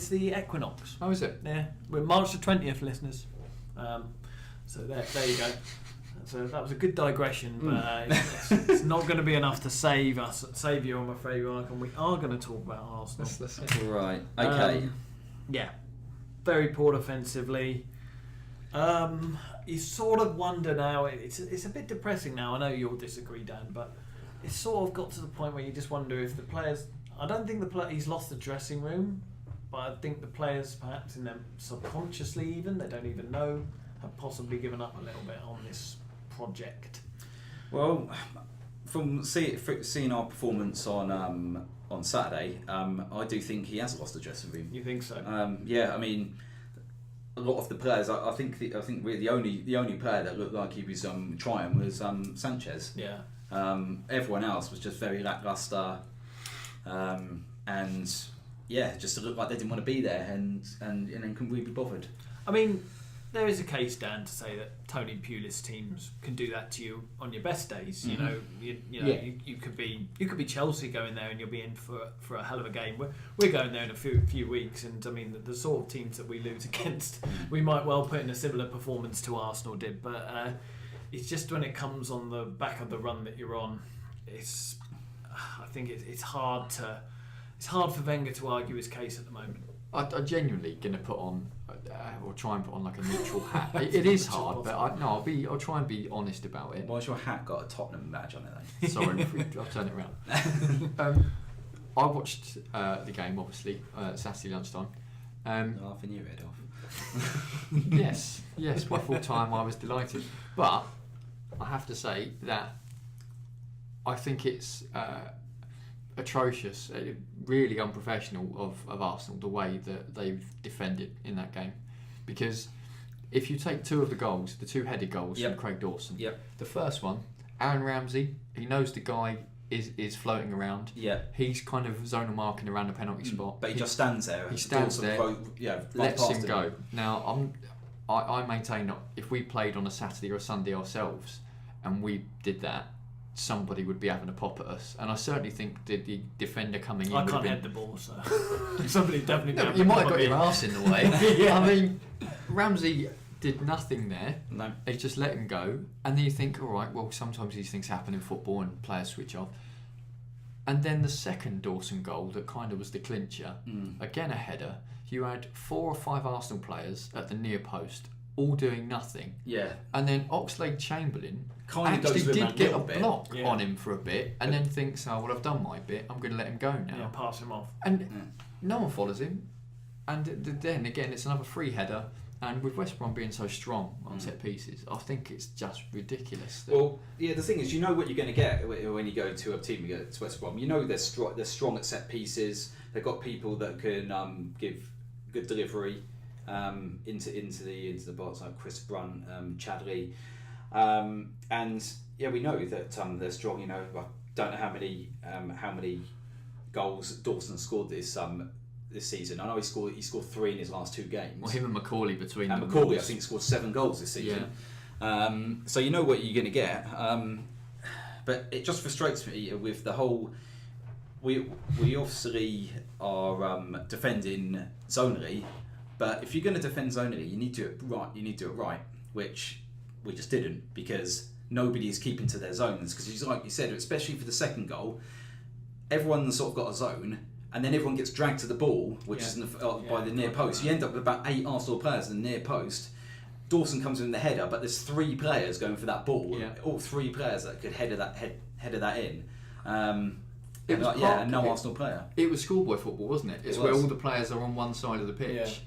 the equinox. Oh, is it? Yeah, we're March the 20th, listeners. So there you go. So that was a good digression, but it's not going to be enough to save you, I'm afraid, Mark. And we are going to talk about Arsenal. Right. Okay. Yeah, very poor defensively. You sort of wonder now. It's a bit depressing now. I know you'll disagree, Dan, but it's sort of got to the point where you just wonder if the players. I don't think he's lost the dressing room, but I think the players, perhaps in them subconsciously, even they don't even know, have possibly given up a little bit on this project. Well, from seeing our performance on Saturday, I do think he has lost the dressing room. You think so? Yeah, I mean, a lot of the players. I think really the only player that looked like he was trying was Sanchez. Yeah. Everyone else was just very lacklustre, and just looked like they didn't want to be there, and couldn't really be bothered. I mean, there is a case, Dan, to say that Tony Pulis teams can do that to you on your best days. Mm-hmm. You could be Chelsea going there and you'll be in for a hell of a game. We're going there in a few weeks, and I mean the sort of teams that we lose against, we might well put in a similar performance to Arsenal did. But it's just when it comes on the back of the run that you're on, I think it's hard for Wenger to argue his case at the moment. I'm genuinely going to put on, or try and put on like a neutral hat. It is hard, but I'll try and be honest about it. Why's your hat got a Tottenham badge on it then? Sorry, I'll turn it around. I watched the game, obviously, Saturday lunchtime. Laughing your head off. Yes, by full time I was delighted. But I have to say that I think it's atrocious, really unprofessional of Arsenal, the way that they've defended in that game. Because if you take two of the goals, the two headed goals from Craig Dawson, the first one, Aaron Ramsey, he knows the guy is floating around. Yeah, he's kind of zonal marking around the penalty spot, but he just stands there. He stands there, lets him go. Now I maintain that if we played on a Saturday or a Sunday ourselves and we did that, somebody would be having a pop at us, and I certainly think the defender coming in. I can't head the ball, so somebody definitely. No, you might have got your arse in the way. I mean, Ramsey did nothing there. No, he just let him go, and then you think, all right, well, sometimes these things happen in football, and players switch off. And then the second Dawson goal, that kind of was the clincher. Again, a header. You had 4 or 5 Arsenal players at the near post, all doing nothing. Yeah. And then Oxlade-Chamberlain kind actually of did get a block on him for a bit, and then thinks, oh, well, I've done my bit, I'm going to let him go now. Yeah, pass him off. And no one follows him. And then again, it's another free header. And with West Brom being so strong on set pieces, I think it's just ridiculous. Well, yeah, the thing is, you know what you're going to get when you go to a team, you go to West Brom. You know they're strong at set pieces. They've got people that can give good delivery into the box, like Chris Brunt, Chadley, and yeah, we know that they're strong. You know, I don't know how many goals Dawson scored this season. I know he scored 3 in his last 2 games. Well, him and Macaulay between them. And Macaulay, I think, scored 7 goals this season. Yeah. So you know what you're going to get. But it just frustrates me with the whole. We obviously are defending zonally, but if you're going to defend zonally, you need to do it right. Which we just didn't, because nobody is keeping to their zones. Because like you said, especially for the second goal, everyone's sort of got a zone. And then everyone gets dragged to the ball, which is by the near post. You end up with about 8 Arsenal players in the near post. Dawson comes in the header, but there's 3 players going for that ball. Yeah. All 3 players that could header that in. And no Arsenal player. It was schoolboy football, wasn't it? It's where all the players are on one side of the pitch,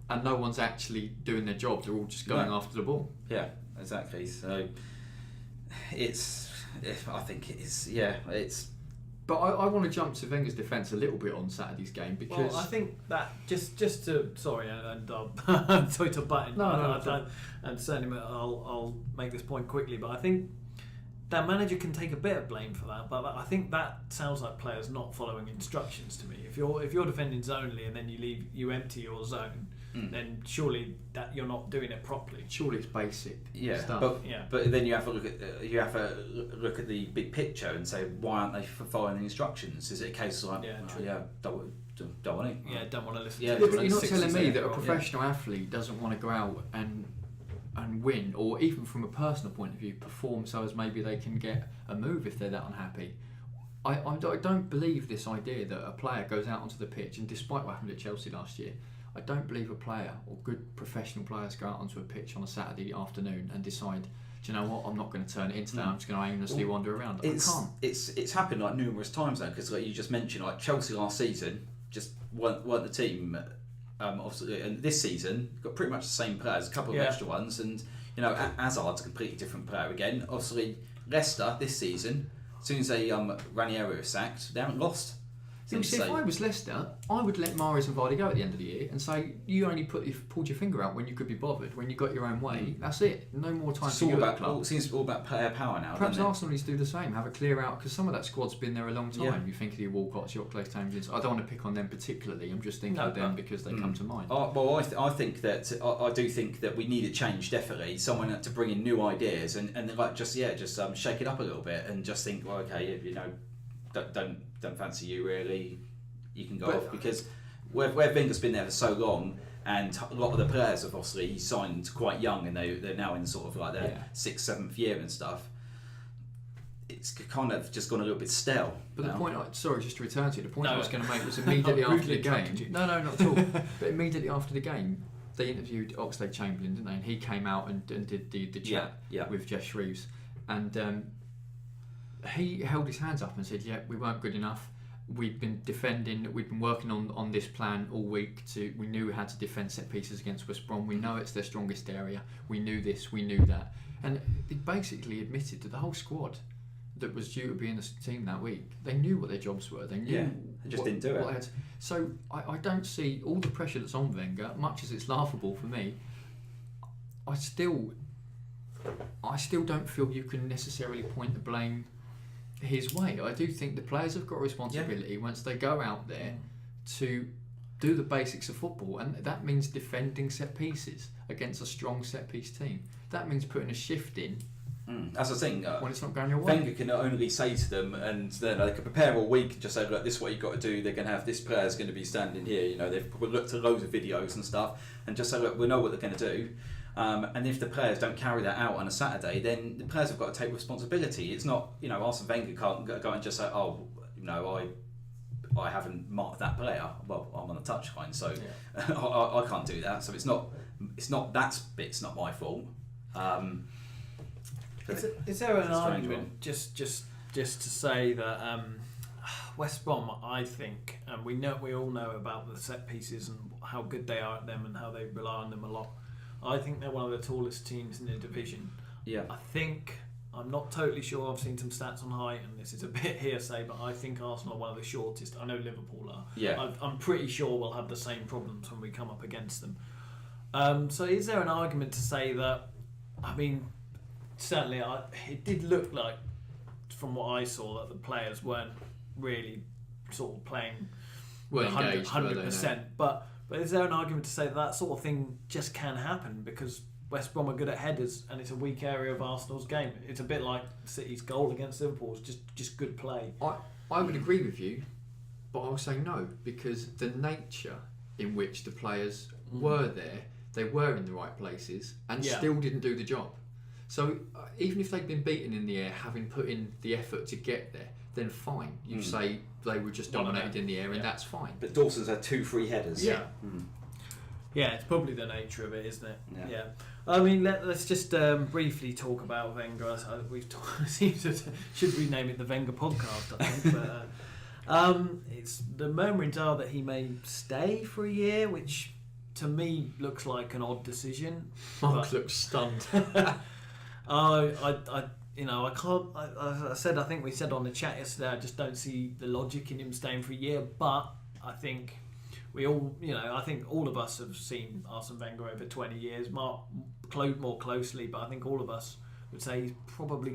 and no one's actually doing their job. They're all just going after the ball. Yeah, exactly. So it's I think it is. Yeah, it's. But I want to jump to Wenger's defence a little bit on Saturday's game because I think that just to sorry sorry to butt in. No. And certainly I'll make this point quickly, but I think that manager can take a bit of blame for that. But I think that sounds like players not following instructions to me. If you're defending zonally and then you empty your zone, then surely that you're not doing it properly. Surely it's basic stuff. But then you have to look at the big picture and say, why aren't they following the instructions? Is it a case of don't want to? Don't want to listen. Yeah, to but you're not telling me that a professional athlete doesn't want to go out and win, or even from a personal point of view, perform so as maybe they can get a move if they're that unhappy. I don't believe this idea that a player goes out onto the pitch, and despite what happened at Chelsea last year, I don't believe a player or good professional players go out onto a pitch on a Saturday afternoon and decide, do you know what, I'm not going to turn it into that, I'm just going to aimlessly wander around. I can't. It's happened like numerous times though, because like you just mentioned, like Chelsea last season just weren't the team. Obviously, and this season got pretty much the same players, a couple of extra ones, and Hazard's a completely different player again. Obviously, Leicester this season, as soon as Ranieri was sacked, they haven't lost. See, if I was Leicester, I would let Mahrez and Vardy go at the end of the year and say, you only pulled your finger out when you could be bothered, when you got your own way. That's it. No more time for you at the club. It seems all about player power now. Perhaps Arsenal needs to do the same, have a clear out, because some of that squad's been there a long time. Yeah. You think of the Walcotts, your Clay Tangents. I don't want to pick on them particularly. I'm just thinking of them because they come to mind. I think that I do think that we need a change, definitely. Someone to bring in new ideas and shake it up a little bit and just think, well, okay, don't fancy you really. You can go off, because where Wenger's been there for so long, and a lot of the players have obviously signed quite young, and they're now in sort of like their 6th, 7th year and stuff. It's kind of just gone a little bit stale. But the point, just to return to you, the point I was going to make was immediately after the game. No, not at all. But immediately after the game, they interviewed Oxlade-Chamberlain, didn't they? And he came out and did the chat with Jess Shreves, and he held his hands up and said, "Yeah, we weren't good enough. We've been defending. We've been working on this plan all week. We knew how to defend set pieces against West Brom. We know it's their strongest area. We knew this. We knew that." And he basically admitted to the whole squad that was due to be in the team that week. They knew what their jobs were. They knew. They just didn't do it. So I don't see all the pressure that's on Wenger. Much as it's laughable for me, I still don't feel you can necessarily point the blame his way. I do think the players have got a responsibility once they go out there to do the basics of football, and that means defending set pieces against a strong set piece team. That means putting a shift in. That's the thing. When it's not going your way, Wenger can only say to them, and then they can prepare all week and just say, "Look, this is what you've got to do. They're going to have this player's going to be standing here." They've probably looked at loads of videos and stuff, and just say, "Look, we know what they're going to do." And if the players don't carry that out on a Saturday, then the players have got to take responsibility. It's not, Arsene Wenger can't go and just say, "Oh, I haven't marked that player. Well, I'm on the touchline, so I can't do that." So it's not that bit's not my fault. Is there an argument just to say that West Brom, I think, and we all know about the set pieces and how good they are at them and how they rely on them a lot. I think they're one of the tallest teams in the division. Yeah. I'm not totally sure. I've seen some stats on height, and this is a bit hearsay, but I think Arsenal are one of the shortest. I know Liverpool are. Yeah. I'm pretty sure we'll have the same problems when we come up against them. So is there an argument to say that? I mean, certainly, it did look like, from what I saw, that the players weren't really sort of playing 100%. But is there an argument to say that sort of thing just can happen because West Brom are good at headers and it's a weak area of Arsenal's game? It's a bit like City's goal against Liverpool. It's just good play. I would agree with you, but I would say no, because the nature in which the players were there, they were in the right places and still didn't do the job. So even if they'd been beaten in the air, having put in the effort to get there, then fine. You say they were just dominated in the air, and that's fine. But Dawson's had 2 free headers. Yeah. Yeah, it's probably the nature of it, isn't it? Yeah. I mean, let's just briefly talk about Wenger. Should rename it the Wenger podcast, I think. But it's the murmurings are that he may stay for a year, which to me looks like an odd decision. Mark looks stunned. I can't. I think we said on the chat yesterday. I just don't see the logic in him staying for a year. But I think we all, I think all of us have seen Arsene Wenger over 20 years, more closely. But I think all of us would say he's probably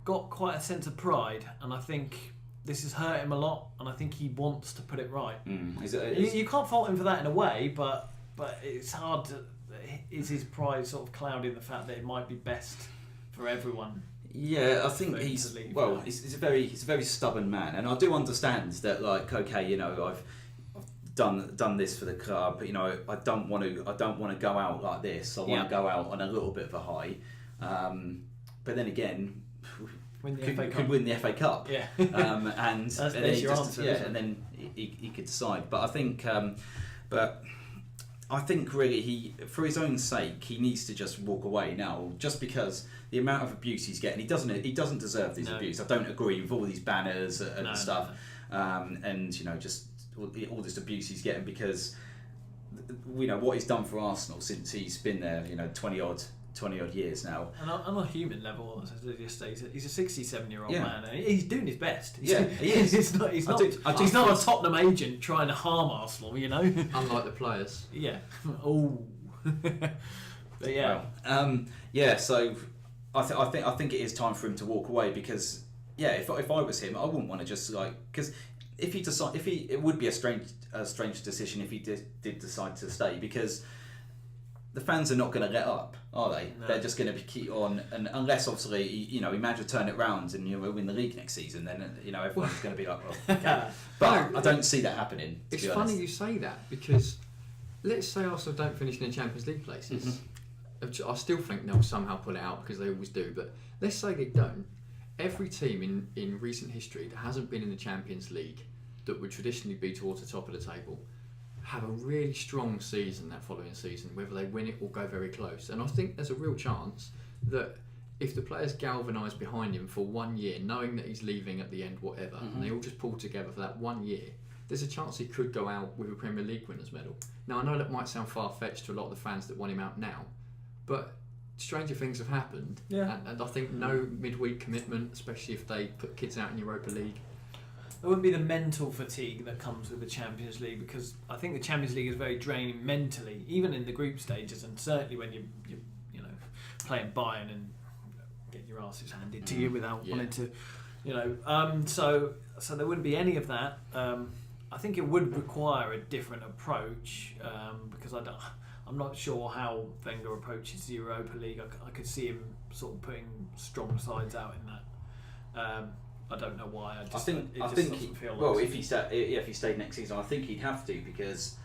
got quite a sense of pride, and I think this has hurt him a lot. And I think he wants to put it right. You can't fault him for that in a way, but it's hard to. Is his pride sort of clouding the fact that it might be best for everyone? Yeah, I think he's a very stubborn man, and I do understand that. Like, okay, I've done this for the club. I don't want to go out like this. I want to go out on a little bit of a high. But then again, could win the FA Cup. Yeah, and then he could decide. But I think, I think really for his own sake, he needs to just walk away now. Just because the amount of abuse he's getting, he doesn't deserve this abuse. I don't agree with all these banners and stuff, and just all this abuse he's getting, because what he's done for Arsenal since he's been there, 20 odd years now. And on a human level, as I just say, he's a 67-year-old man. And he's doing his best. He is. He's not a Tottenham agent trying to harm Arsenal, Unlike the players. Yeah. Oh. But yeah. Well, so I think it is time for him to walk away, because if I was him, I wouldn't want to just because it would be a strange decision if he did decide to stay, because the fans are not going to let up, are they? No. They're just going to keep on, and unless obviously he managed to turn it round and win the league next season, then everyone's going to be like, well, okay. But I don't see that happening. It's funny you say that, because let's say Arsenal don't finish in the Champions League places. Mm-hmm. I still think they'll somehow pull it out, because they always do. But let's say they don't. Every team in recent history that hasn't been in the Champions League, that would traditionally be towards the top of the table, have a really strong season that following season, whether they win it or go very close. And I think there's a real chance that if the players galvanise behind him for 1 year, knowing that he's leaving at the end, whatever, and they all just pull together for that 1 year, there's a chance he could go out with a Premier League winners medal. Now, I know that might sound far-fetched to a lot of the fans that want him out now, but stranger things have happened. Yeah. And I think no midweek commitment, especially if they put kids out in Europa League. There wouldn't be the mental fatigue that comes with the Champions League, because I think the Champions League is very draining mentally, even in the group stages, and certainly when you're playing Bayern and getting your asses handed to you without wanting to, so there wouldn't be any of that. I think it would require a different approach, because I'm not sure how Wenger approaches the Europa League. I could see him sort of putting strong sides out in that. I don't know why. I think if he stayed next season, I think he'd have to, because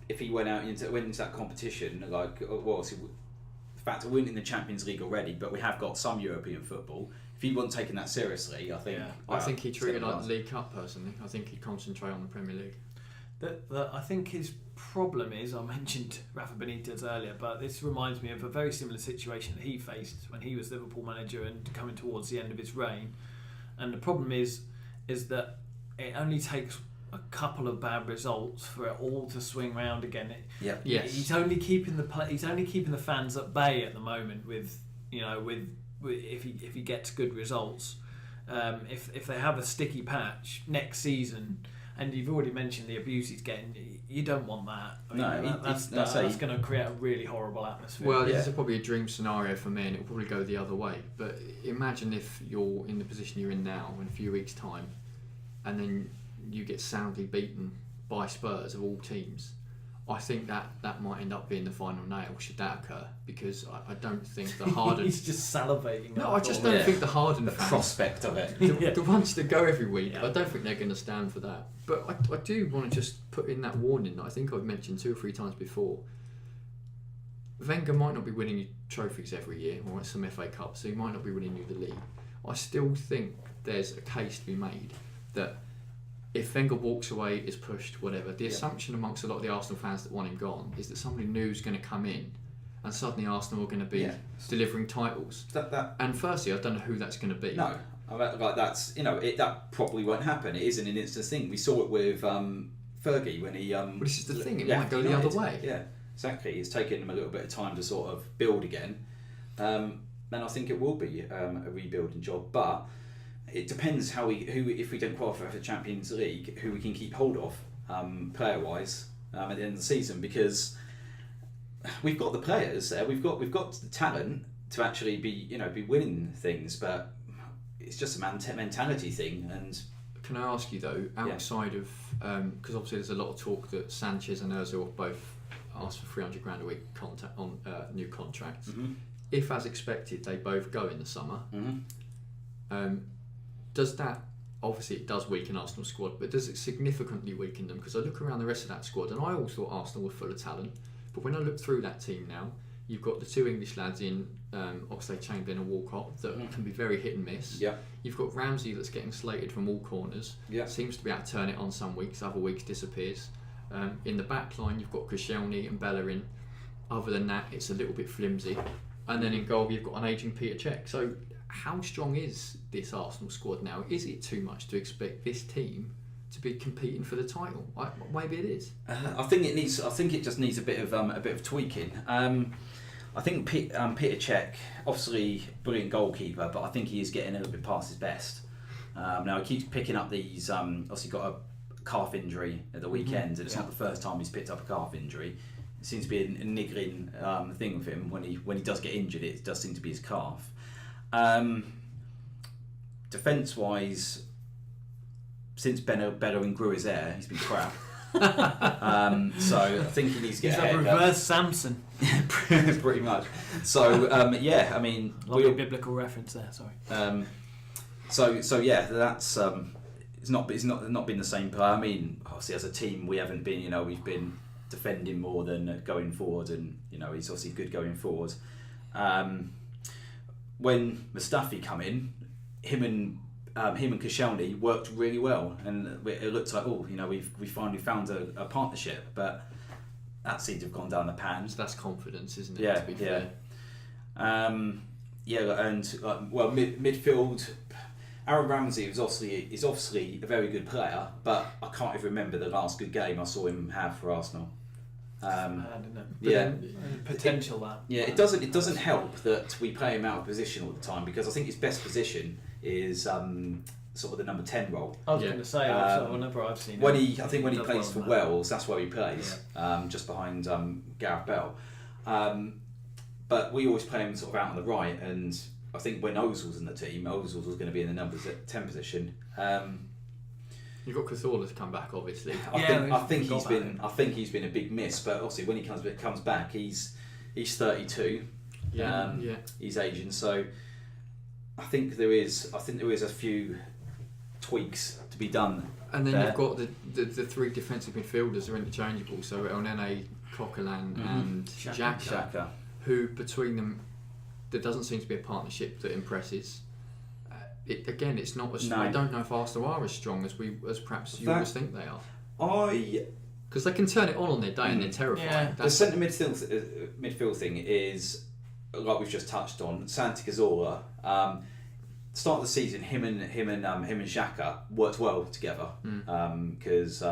if he went into that competition, the fact of winning the Champions League already, but we have got some European football. If he wasn't taking that seriously, I think he'd treat it like the League Cup personally. I think he'd concentrate on the Premier League. I think his problem is, I mentioned Rafa Benitez earlier, but this reminds me of a very similar situation that he faced when he was Liverpool manager and coming towards the end of his reign. And the problem is that it only takes a couple of bad results for it all to swing round again. Yes. He's only keeping the fans at bay at the moment with if he gets good results. If they have a sticky patch next season, and you've already mentioned the abuse he's getting, you don't want that. That's going to create a really horrible atmosphere. Well, this is probably a dream scenario for me, and it'll probably go the other way. But imagine if you're in the position you're in now in a few weeks' time, and then you get soundly beaten by Spurs of all teams. I think that might end up being the final nail, should that occur, because I don't think the Harden... He's just salivating. No, I just don't think the Harden fans, prospect of it. The ones that go every week, I don't think they're going to stand for that. But I do want to just put in that warning that I think I've mentioned 2 or 3 times before. Wenger might not be winning you trophies every year, or some FA Cups, so he might not be winning you the league. I still think there's a case to be made that if Wenger walks away, is pushed, whatever, the assumption amongst a lot of the Arsenal fans that want him gone is that somebody new is going to come in, and suddenly Arsenal are going to be delivering titles. And firstly, I don't know who that's going to be. No, that's that probably won't happen. It isn't an instant thing. We saw it with Fergie when he. But this is the thing; it might go the other way. Yeah, exactly. It's taken him a little bit of time to sort of build again. then I think it will be a rebuilding job. But it depends if we don't qualify for the Champions League, who we can keep hold of player-wise at the end of the season, because we've got the players there, we've got the talent to actually be winning things, but it's just a mentality thing. And can I ask you though, outside of because obviously there's a lot of talk that Sanchez and Ozil both asked for $300,000 a week on new contracts. If, as expected, they both go in the summer, does that, obviously it does weaken Arsenal's squad, but does it significantly weaken them? Because I look around the rest of that squad and I always thought Arsenal were full of talent, but when I look through that team now, you've got the two English lads in Oxlade-Chamberlain and Walcott that can be very hit and miss. You've got Ramsey that's getting slated from all corners. Seems to be able to turn it on some weeks, other weeks disappears. In the back line, you've got Koscielny and Bellerin. Other than that, it's a little bit flimsy. And then in goal, you've got an ageing Peter Cech. So how strong is this Arsenal squad now? Is it too much to expect this team to be competing for the title? Maybe it is. I think it just needs a bit of tweaking. I think Peter Cech, obviously brilliant goalkeeper, but I think he is getting a little bit past his best. Now he keeps picking up these. Obviously got a calf injury at the weekend, and it's not the first time he's picked up a calf injury. It seems to be a niggling thing with him. When he does get injured, it does seem to be his calf. Defence wise, since Bellerin grew his hair, he's been crap. So I think he needs to get a reverse Samson. Pretty much. So I mean, lovely biblical reference there. Sorry. So yeah, that's it's not been the same player. I mean, obviously as a team we haven't been. We've been defending more than going forward, and he's obviously good going forward. When Mustafi come in, him and Koscielny worked really well, and it looked like we finally found a partnership, but that seemed to have gone down the pan. So that's confidence, isn't it? Yeah, to be fair. and midfield. Aaron Ramsey is obviously a very good player, but I can't even remember the last good game I saw him have for Arsenal. Potential that. Yeah, it doesn't help that we play him out of position all the time, because I think his best position is sort of the number 10 role. I was going to say, whenever I've seen him. When he plays for Wales, that's where he plays, just behind Gareth Bale. But we always play him sort of out on the right, and I think when Ozil's in the team, Ozil was going to be in the number 10 position. You've got Cazorla to come back, obviously. I think he's been a big miss, but obviously when he comes back, he's 32. He's Asian, so I think there is a few tweaks to be done. And then you've got the three defensive midfielders are interchangeable. So El Nene, Coquelin, and Xhaka, who between them, there doesn't seem to be a partnership that impresses. It's not as. No. I don't know if Arsenal are as strong as perhaps you always think they are. Because they can turn it on their day and they're terrifying. Yeah. The centre midfield thing is, like we've just touched on, Santi Cazorla. Start of the season, him and Xhaka worked well together, because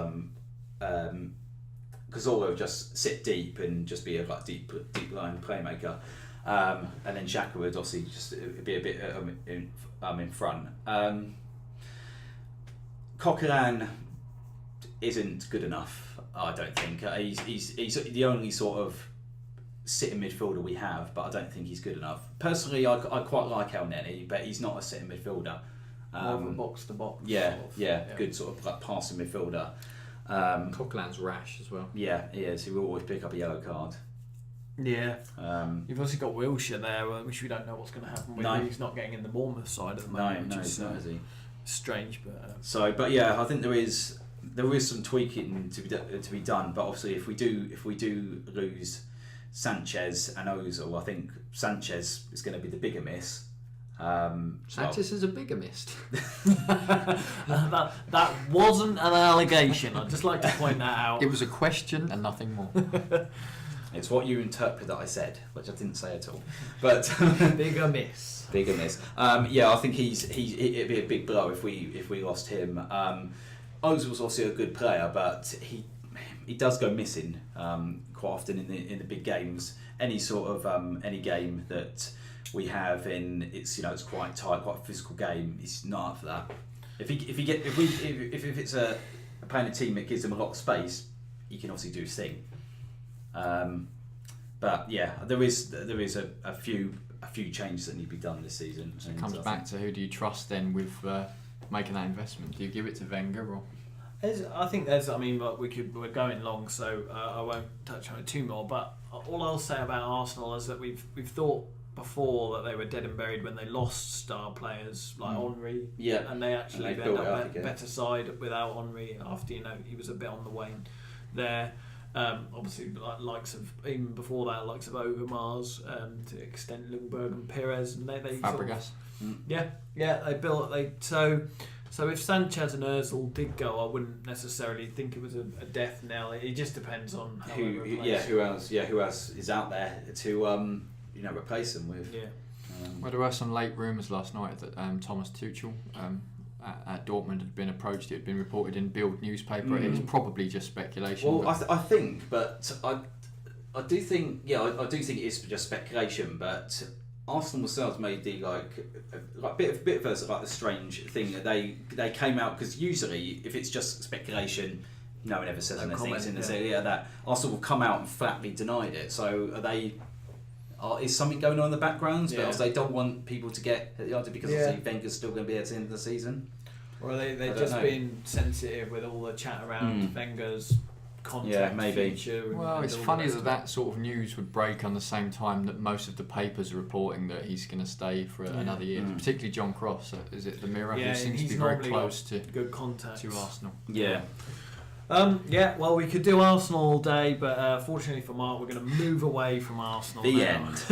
Cazorla would just sit deep and just be a deep line playmaker. And then Xhaka would obviously just be a bit in front. Coquelin isn't good enough, I don't think. He's the only sort of sitting midfielder we have, but I don't think he's good enough. Personally, I quite like El Nene, but he's not a sitting midfielder. More of a box to box. Good sort of like passing midfielder. Coquelin's rash as well. Yeah, he is. He will always pick up a yellow card. Yeah. You've also got Wilshere there, which we don't know what's going to happen with. He's not getting in the Bournemouth side at the moment. No, he's not, is he? Strange, but. But yeah, I think there is some tweaking to be done. But obviously, if we do lose Sanchez and Ozil, I think Sanchez is going to be the bigger miss. Sanchez is a bigger miss. that wasn't an allegation. I'd just like to point that out. It was a question and nothing more. It's what you interpret that I said, which I didn't say at all. But bigger miss. Bigger miss. I think it'd be a big blow if we lost him. Ozil's obviously a good player, but he does go missing quite often in the big games. Any sort of any game that we have in it's quite tight, quite a physical game. He's not up for that. If it's playing a team that gives him a lot of space, he can obviously do his thing. But yeah, there is a few changes that need to be done this season. So it comes back to who do you trust then with making that investment? Do you give it to Wenger or? I think there's. I mean, we're going long, so I won't touch on it too more. But all I'll say about Arsenal is that we've thought before that they were dead and buried when they lost star players like Henry. Yeah, and they actually and ended up a better side without Henry after he was a bit on the wane there. Obviously, likes of even before that, likes of Overmars, to extent Lundberg and Perez, and they Fabregas. They built So if Sanchez and Ozil did go, I wouldn't necessarily think it was a death knell. It just depends on who else is out there to replace them with. Yeah. Well, there were some late rumours last night that Thomas Tuchel at Dortmund had been approached. It had been reported in Bild newspaper. It was probably just speculation. Well, I think, but I do think it is just speculation. But Arsenal themselves made the bit of a strange thing that they came out, because usually if it's just speculation, no one ever says anything. It's in this area that Arsenal will come out and flatly denied it. So are they? Is something going on in the background? But they don't want people to get at the idea because obviously Wenger's still going to be at the end of the season. Or they've just been sensitive with all the chat around Wenger's contract future. Well, it's funny that sort of news would break on the same time that most of the papers are reporting that he's going to stay for another year. Particularly John Cross. Is it the Mirror? Yeah, who seems to be very close to good contacts to Arsenal. Yeah. Well, we could do Arsenal all day, but fortunately for Mark, we're going to move away from Arsenal. The end.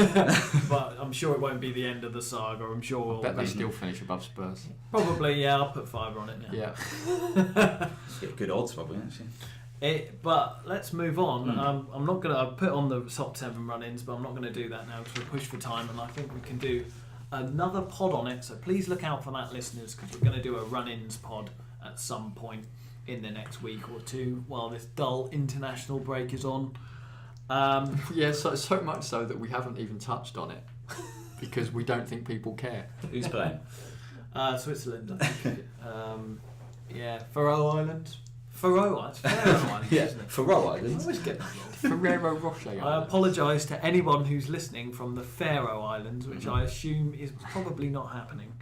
But I'm sure it won't be the end of the saga. I'm sure I bet they still finish above Spurs. Probably, yeah. I'll put fibre on it now. Yeah. Get good odds, probably, actually. But let's move on. I'm not going to. I've put on the top 7 run-ins, but I'm not going to do that now because we're pushed for time, and I think we can do another pod on it. So please look out for that, listeners, because we're going to do a run-ins pod at some point in the next week or two while this dull international break is on. So much so that we haven't even touched on it because we don't think people care. Who's playing? Switzerland, I think. Faroe Islands. Faroe Islands, isn't it? Faroe Islands. I always get that wrong. Ferrero Rocher. I apologise to anyone who's listening from the Faroe Islands, which I assume is probably not happening.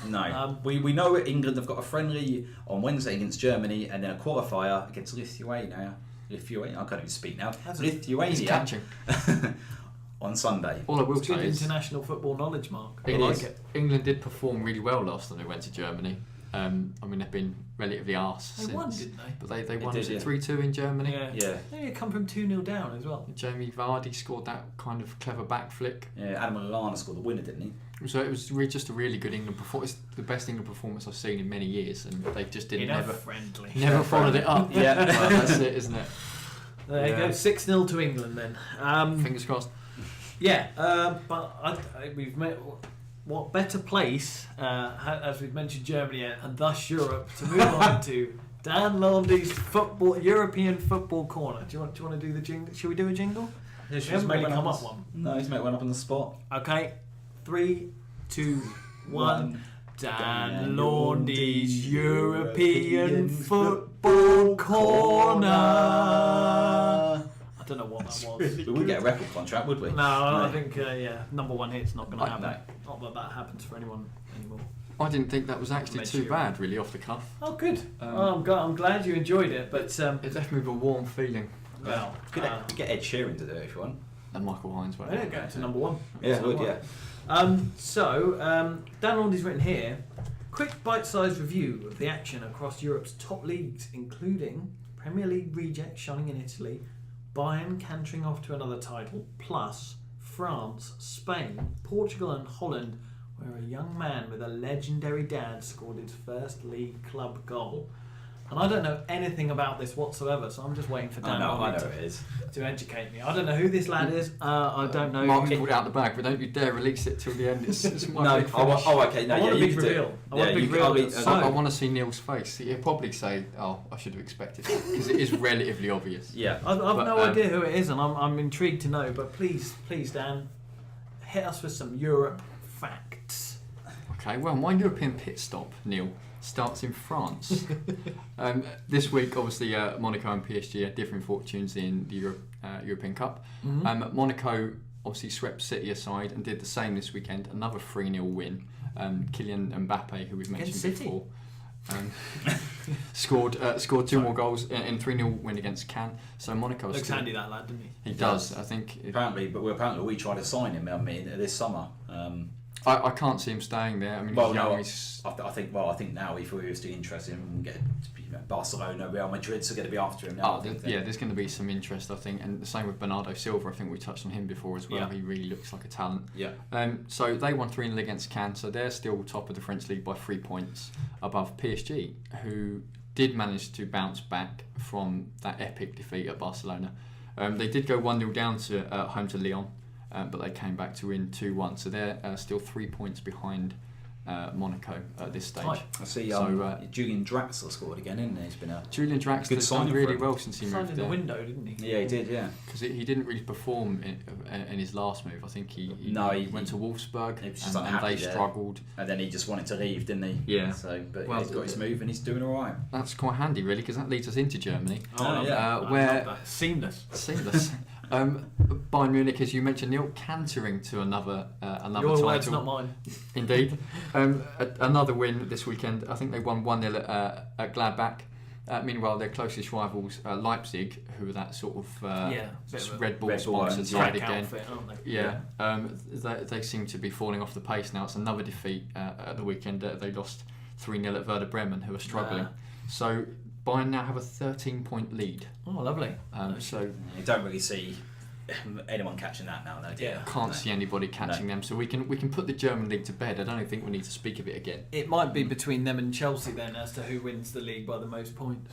No. We know England have got a friendly on Wednesday against Germany and then a qualifier against Lithuania. I can't even speak now. Lithuania on Sunday. All I will It's say good is international football knowledge, Mark. I it like is. it. England did perform really well last time they went to Germany. They've been relatively arse since. They won, didn't they? But they won 3-2 in Germany. Yeah. They come from 2-0 down as well. Jamie Vardy scored that kind of clever back flick. Yeah, Adam Lallana scored the winner, didn't he? So it was just a really good England performance. It's the best England performance I've seen in many years, and they just never followed it up. Yeah, well, that's it, isn't it? There you go, 6-0 to England then. Fingers crossed. But we've met. What better place, as we've mentioned, Germany and thus Europe, to move on to Dan Landy's European football corner. Do you want to do the jingle? Should we do a jingle? Yeah, we haven't really come up one. No, he's made one up on the spot. Okay, 3, 2, 1. Dan Landy's European football corner. I don't know what that was. We wouldn't get a record contract, would we? No, I think number 1 hit's not going to happen. Not that happens for anyone anymore. I didn't think that was actually too bad, really, off the cuff. Oh, good. I'm glad you enjoyed it, but it left me with a warm feeling. Well, get Ed Sheeran to do it if you want. And Michael Hines. I didn't go to number 1. Yeah, would, yeah. Dan Laundy's written here. Quick bite-sized review of the action across Europe's top leagues, including Premier League reject shining in Italy, Bayern cantering off to another title, plus France, Spain, Portugal and Holland, where a young man with a legendary dad scored his first league club goal. And I don't know anything about this whatsoever, so I'm just waiting for Dan I know to, it is. to educate me. I don't know who this lad is. I don't know. Mark's who pulled it out the bag, but don't you dare release it till the end. It's my No, big finish. okay. No, I want yeah, a you big can do it. reveal. I want a big you can- reveal. I want to see Neil's face. He'll probably say, "Oh, I should have expected that," because it is relatively obvious. Yeah. I've But, no idea who it is, and I'm intrigued to know. But please, Dan, hit us with some Europe facts. Okay, well, my European pit stop, Neil, starts in France. This week, obviously, Monaco and PSG had different fortunes in the European Cup. Mm-hmm. Monaco obviously swept City aside and did the same this weekend, another 3-0 win. Kylian Mbappe, who we've mentioned City? before, scored 2 more goals in 3-0 win against Cannes. So Monaco Looks handy, that lad, doesn't he? He does, I think. Apparently we tried to sign him this summer. I can't see him staying there. I mean, Well, he's no, young, he's- I think now if we were still interested in get Barcelona, Real Madrid are going to be after him now. there's going to be some interest, I think, and the same with Bernardo Silva. I think we touched on him before as well. Yeah. He really looks like a talent. Yeah. So they won 3-0 against Cannes, so they're still top of the French league by 3 points above PSG, who did manage to bounce back from that epic defeat at Barcelona. They did go 1-0 down to home to Lyon, but they came back to win 2-1. So they're still 3 points behind Monaco at this stage. Right. I see. Julian Draxler scored again, isn't he? He's been a Julian Draxler's good done signing for really him. well since he Signed moved in there. the window, didn't he? Yeah, he did. Yeah. Because he didn't really perform in his last move. I think he went to Wolfsburg he was just and unhappy they there. struggled. And then he just wanted to leave, didn't he? Yeah. So, but Well, he's got his move and he's doing all right. That's quite handy, really, because that leads us into Germany. Oh, yeah. I Where- love that. Seamless. Seamless. Bayern Munich, as you mentioned, Neil, cantering to another Your title. words, not mine. Indeed. Another win this weekend. I think they won 1-0 at Gladbach. Meanwhile, their closest rivals, Leipzig, who are that sort of bit of a Red Bull Red Bull sponsored owned side track again. outfit, aren't they? Yeah, they seem to be falling off the pace now. It's another defeat at the weekend. They lost 3-0 at Werder Bremen, who are struggling. So Bayern now have a 13-point lead. Oh, lovely. So You don't really see anyone catching that now, no. do you? Yeah. can't see anybody catching them. So we can put the German league to bed. I don't think we need to speak of it again. It might be between them and Chelsea then as to who wins the league by the most points.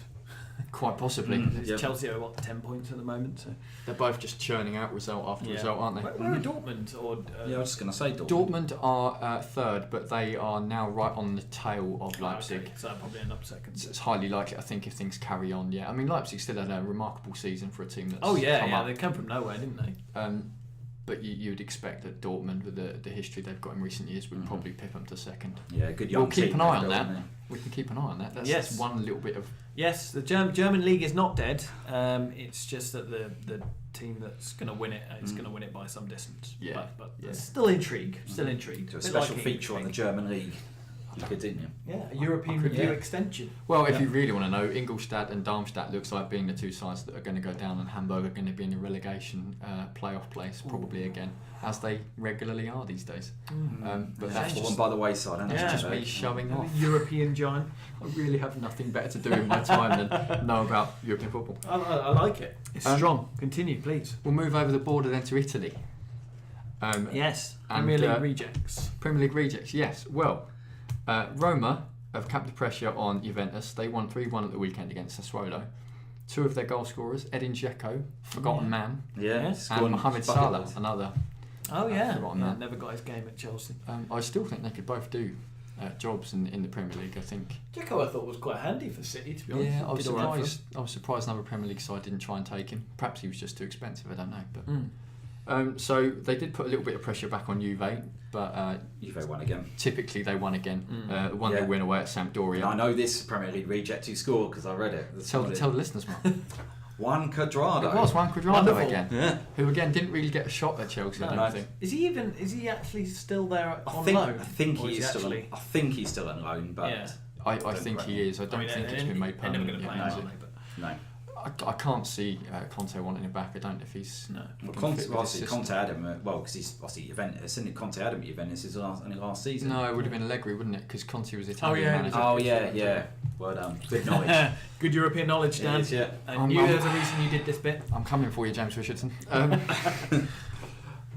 Quite possibly. Yep. Chelsea are 10 points at the moment. So. They're both just churning out result after result, aren't they? Where are Dortmund? Or Yeah, I was just going to say Dortmund are third, but they are now right on the tail of Leipzig. Okay, so I'll probably end up second. It's highly likely, I think, if things carry on. Yeah, I mean, Leipzig still had a remarkable season for a team that's Oh yeah, come up. they come from nowhere, didn't they? But you'd expect that Dortmund, with the history they've got in recent years, would probably pip them to second. Yeah, good young We'll keep team an eye they've on built, that. haven't We can keep an eye on that. That's Yes. one little bit of... Yes, the German league is not dead. It's just that the team that's going to win it is going to win it by some distance. Yeah, But yeah. still intrigued. Still intrigued. they? Bit So a special like feature on the English German league. You could, didn't you? league. Yeah, a European review extension. Well, if you really want to know, Ingolstadt and Darmstadt looks like being the two sides that are going to go down, and Hamburg are going to be in a relegation playoff place probably again, as they regularly are these days. But that's Fallen just, by the wayside, hasn't it? that's just Yeah. me showing off. European giant. I really have nothing better to do in my time than know about European football. I like it. It's strong. Continue, please. We'll move over the border then to Italy. Yes. and, Premier League rejects. Premier League rejects, yes. Well, Roma have capped the pressure on Juventus. They won 3-1 at the weekend against Sassuolo. Two of their goal scorers, Edin Dzeko, forgotten man, Yeah. Yes. and Mohamed Salah, another. Oh yeah. forgotten that. Never got his game at Chelsea. I still think they could both do jobs in the Premier League. I think. Dzeko I thought was quite handy for City, to be honest. Yeah, I was Did all right for him. surprised. I was surprised another Premier League side didn't try and take him. Perhaps he was just too expensive. I don't know. But so they did put a little bit of pressure back on Juve, but Juve won again. typically they won again. One Yeah. they win away at Sampdoria. I know this Premier League reject who scored because I read it. Tell the listeners, Mark. Juan Cuadrado. It was Juan Cuadrado Wonderful. again, Yeah. who again didn't really get a shot at Chelsea. I No. don't think. Is he actually still there I on think, loan? I think Or he is still. actually? I think he's still on loan, but Yeah. I think he is. I don't think it's been made They're never permanent going to yet. play has him, it? are they? But no. I can't see Conte wanting him back. I don't know if he's. no. Well, can Conte, fit with obviously, his Conte had him. Because he's obviously Juventus, isn't it? Conte had him at Juventus his last season. No, it would have been Allegri, wouldn't it? Because Conte was Italian yeah. manager. Oh yeah. Well done. Good knowledge. Good European knowledge, Dan. It is, yeah. I knew there was a reason you did this bit. I'm coming for you, James Richardson.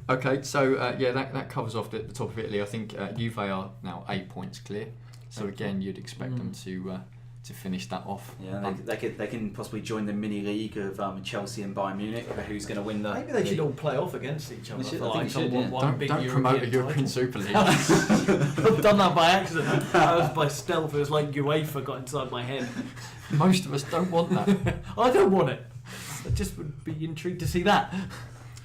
Okay, so that covers off the top of Italy. I think Juve are now 8 points clear. So again, you'd expect them to to finish that off. Yeah, they can possibly join the mini league of Chelsea and Bayern Munich. Who's going to win the? Maybe they should all play off against each other. Don't promote a European Super League. I've done that by accident. That was by stealth. It was like UEFA got inside my head. Most of us don't want that. I don't want it. I just would be intrigued to see that.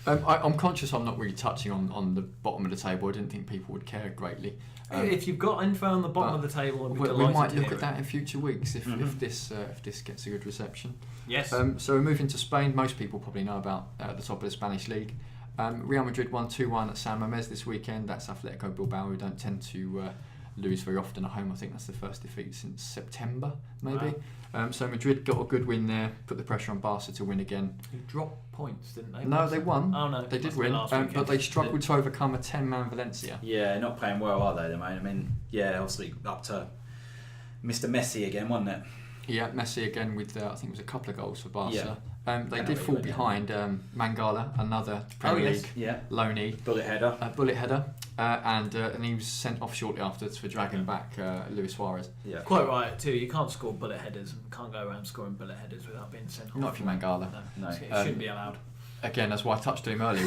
I'm conscious I'm not really touching on the bottom of the table. I didn't think people would care greatly. If you've got info on the bottom of the table, I'd be delighted we might to look hear at that in future weeks if this gets a good reception. Yes. So we're moving to Spain. Most people probably know about the top of the Spanish league. Real Madrid won 2-1 at San Mamés this weekend. That's Atletico Bilbao, who don't tend to lose very often at home. I think that's the first defeat since September, maybe. Wow. So Madrid got a good win there, put the pressure on Barca to win again. They dropped points, didn't they? No, they won. Oh no, they did win, but they struggled to overcome a 10-man Valencia. Yeah, not playing well, are they? I mean, yeah, obviously up to Mr. Messi again, wasn't it? Yeah, Messi again with I think it was a couple of goals for Barca. Yeah. They did fall behind Mangala, another Premier League loanee. Bullet header. And he was sent off shortly afterwards for dragging back Luis Suarez. Yeah. Quite right too. You can't score bullet headers and can't go around scoring bullet headers without being sent off. Not if you're Mangala. No. It shouldn't be allowed. Again, that's why I touched on him earlier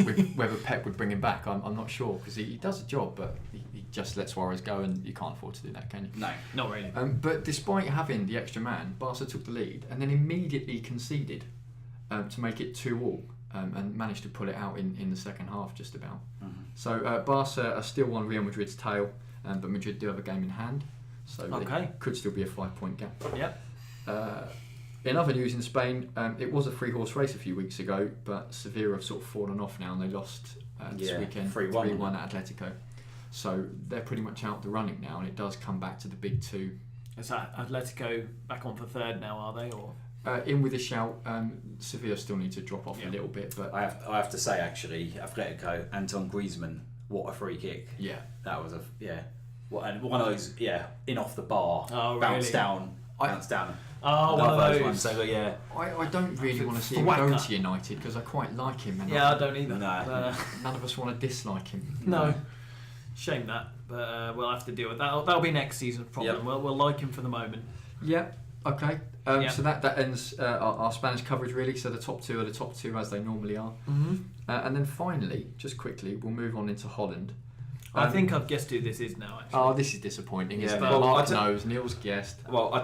with whether Pep would bring him back. I'm not sure because he does a job, but he just lets Suarez go, and you can't afford to do that, can you? No, not really. But despite having the extra man, Barca took the lead and then immediately conceded to make it 2-2. And managed to pull it out in the second half just about. So Barca are still on Real Madrid's tail, but Madrid do have a game in hand, so they could still be a 5-point gap. Yep. In other news in Spain, it was a 3-horse race a few weeks ago, but Sevilla have sort of fallen off now and they lost this weekend 3-1 at Atletico. So they're pretty much out the running now, and it does come back to the big two. Is that Atletico back on for third now, are they? Or in with a shout. Sevilla still need to drop off a little bit, but I have to say actually, Atletico, Anton Griezmann, what a free kick! Yeah, that was and one of those in off the bar, bounce down. Oh, one of those ones. So yeah, I don't really want to see him go to United because I quite like him. And I don't either. No. None of us want to dislike him. No. Shame that, but we'll have to deal with that. That'll be next season's problem. Yep. We'll like him for the moment. Yeah. Okay. So that ends our Spanish coverage really. So the top two are the top two as they normally are. And then finally, just quickly, we'll move on into Holland. I think I've guessed who this is now. Actually. Oh, this is disappointing. Yeah, but Mark knows. Neil's guessed. Well, I'll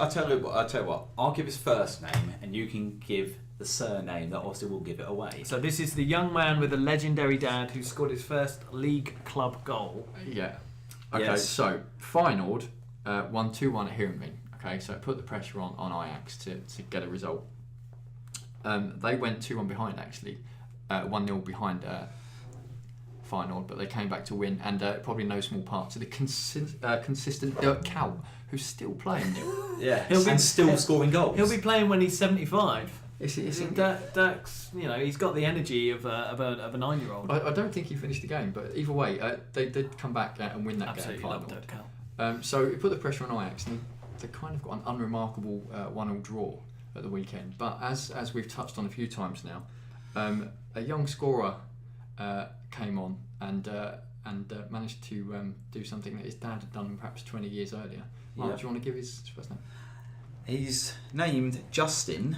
tell you what. I'll give his first name, and you can give the surname that also will give it away. So this is the young man with a legendary dad who scored his first league club goal. Yeah. Okay. Yes. So Feyenoord won 2-1 at Heerenveen. Okay, so it put the pressure on Ajax to get a result. They went 2-1 behind actually, 1-0 behind Feyenoord, but they came back to win, and probably no small part to the consistent Dirk Kuyt, who's still playing. He'll still scoring goals. He'll be playing when he's 75. Dirk's, he's got the energy of a 9-year-old. I don't think he finished the game, but either way, they did come back and win that Absolutely game. Absolutely love Dirk Kuyt. So it put the pressure on Ajax, and they kind of got an unremarkable 1-0 draw at the weekend. But as we've touched on a few times now, a young scorer came on and managed to do something that his dad had done perhaps 20 years earlier. Mark, do you want to give his first name? He's named Justin.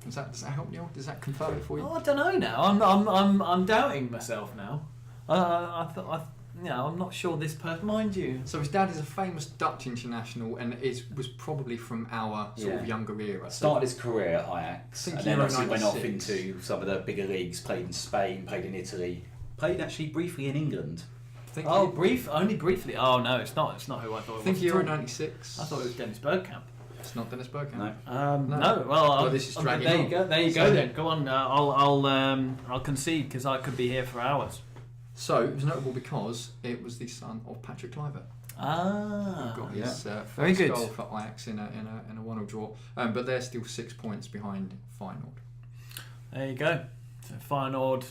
Does that help you? Does that confirm it for you? Oh, I don't know now. I'm doubting myself now. I'm not sure this person, mind you. So his dad is a famous Dutch international and was probably from our sort of younger era. Started his career at Ajax, and then obviously went off into some of the bigger leagues. Played in Spain, played in Italy, played actually briefly in England. Only briefly. Oh no, it's not who I thought it was. I think Euro '96. I thought it was Dennis Bergkamp. It's not Dennis Bergkamp. No. Well, this is dragging on. There you go. Then go on. I'll concede because I could be here for hours. So it was notable because it was the son of Patrick Kluivert. Who got his first goal for Ajax in a 1-0 draw. But they're still 6 points behind Feyenoord. There you go. So Feyenoord,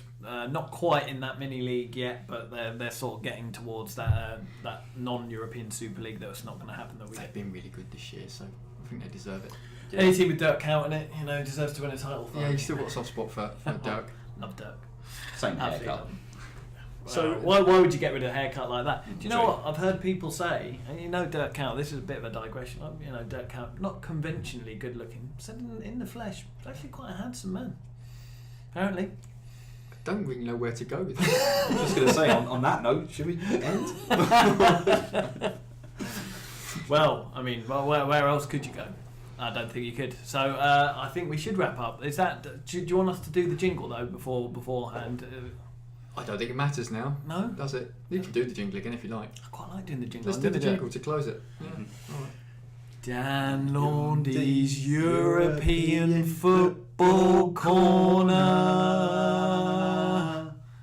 not quite in that mini league yet, but they're sort of getting towards that non-European Super League that's not going to happen. They've been really good this year, so I think they deserve it. Yeah. Any team with Dirk Kuyt in it, deserves to win a title. Yeah, you still got a soft spot for Dirk. Love Dirk. Same haircut. So why would you get rid of a haircut like that? Do you know what I've heard people say? And you know, Dirk Kuyt. This is a bit of a digression. You know, Dirk Kuyt, not conventionally good looking. Said in the flesh, actually quite a handsome man. Apparently. I don't really know where to go with that. I was just going to say, on that note, should we end? Well, I mean, where else could you go? I don't think you could. So I think we should wrap up. Is that? Do you want us to do the jingle though beforehand? I don't think it matters now. No, does it? You can do the jingle again if you like. I quite like doing the jingle. Let's do the jingle to close it. Yeah. All right. Dan Laundy's European Football Corner.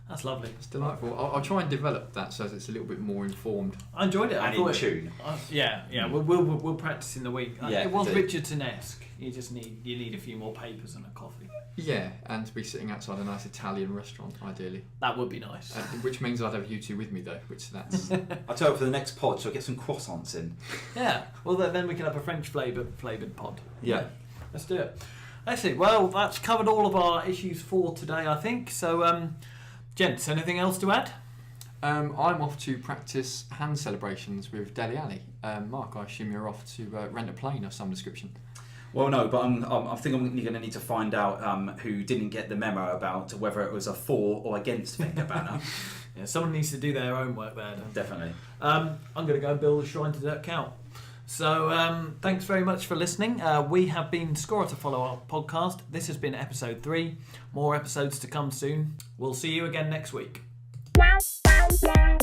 That's lovely. It's delightful. I'll try and develop that so that it's a little bit more informed. I enjoyed it. And in tune. Yeah. We'll practice in the week. Yeah, it was indeed. Richardson-esque. You need a few more papers and a coffee. Yeah, and to be sitting outside a nice Italian restaurant, ideally. That would be nice. Which means I'd have you two with me though, which that's... I'll tell you for the next pod, so I'll get some croissants in. Yeah. Well, then we can have a French flavoured pod. Yeah. Let's do it. Actually, well, that's covered all of our issues for today, I think. So, gents, anything else to add? I'm off to practice hand celebrations with Dele Alli. Mark, I assume you're off to rent a plane of some description. Well, no, but I think I'm going to need to find out who didn't get the memo about whether it was a for or against Wenger banner. Yeah, someone needs to do their own work there. Definitely. I'm going to go and build a shrine to Dirk Kuyt. So thanks very much for listening. We have been Scorer to Follow Our podcast. This has been episode 3. More episodes to come soon. We'll see you again next week. Down.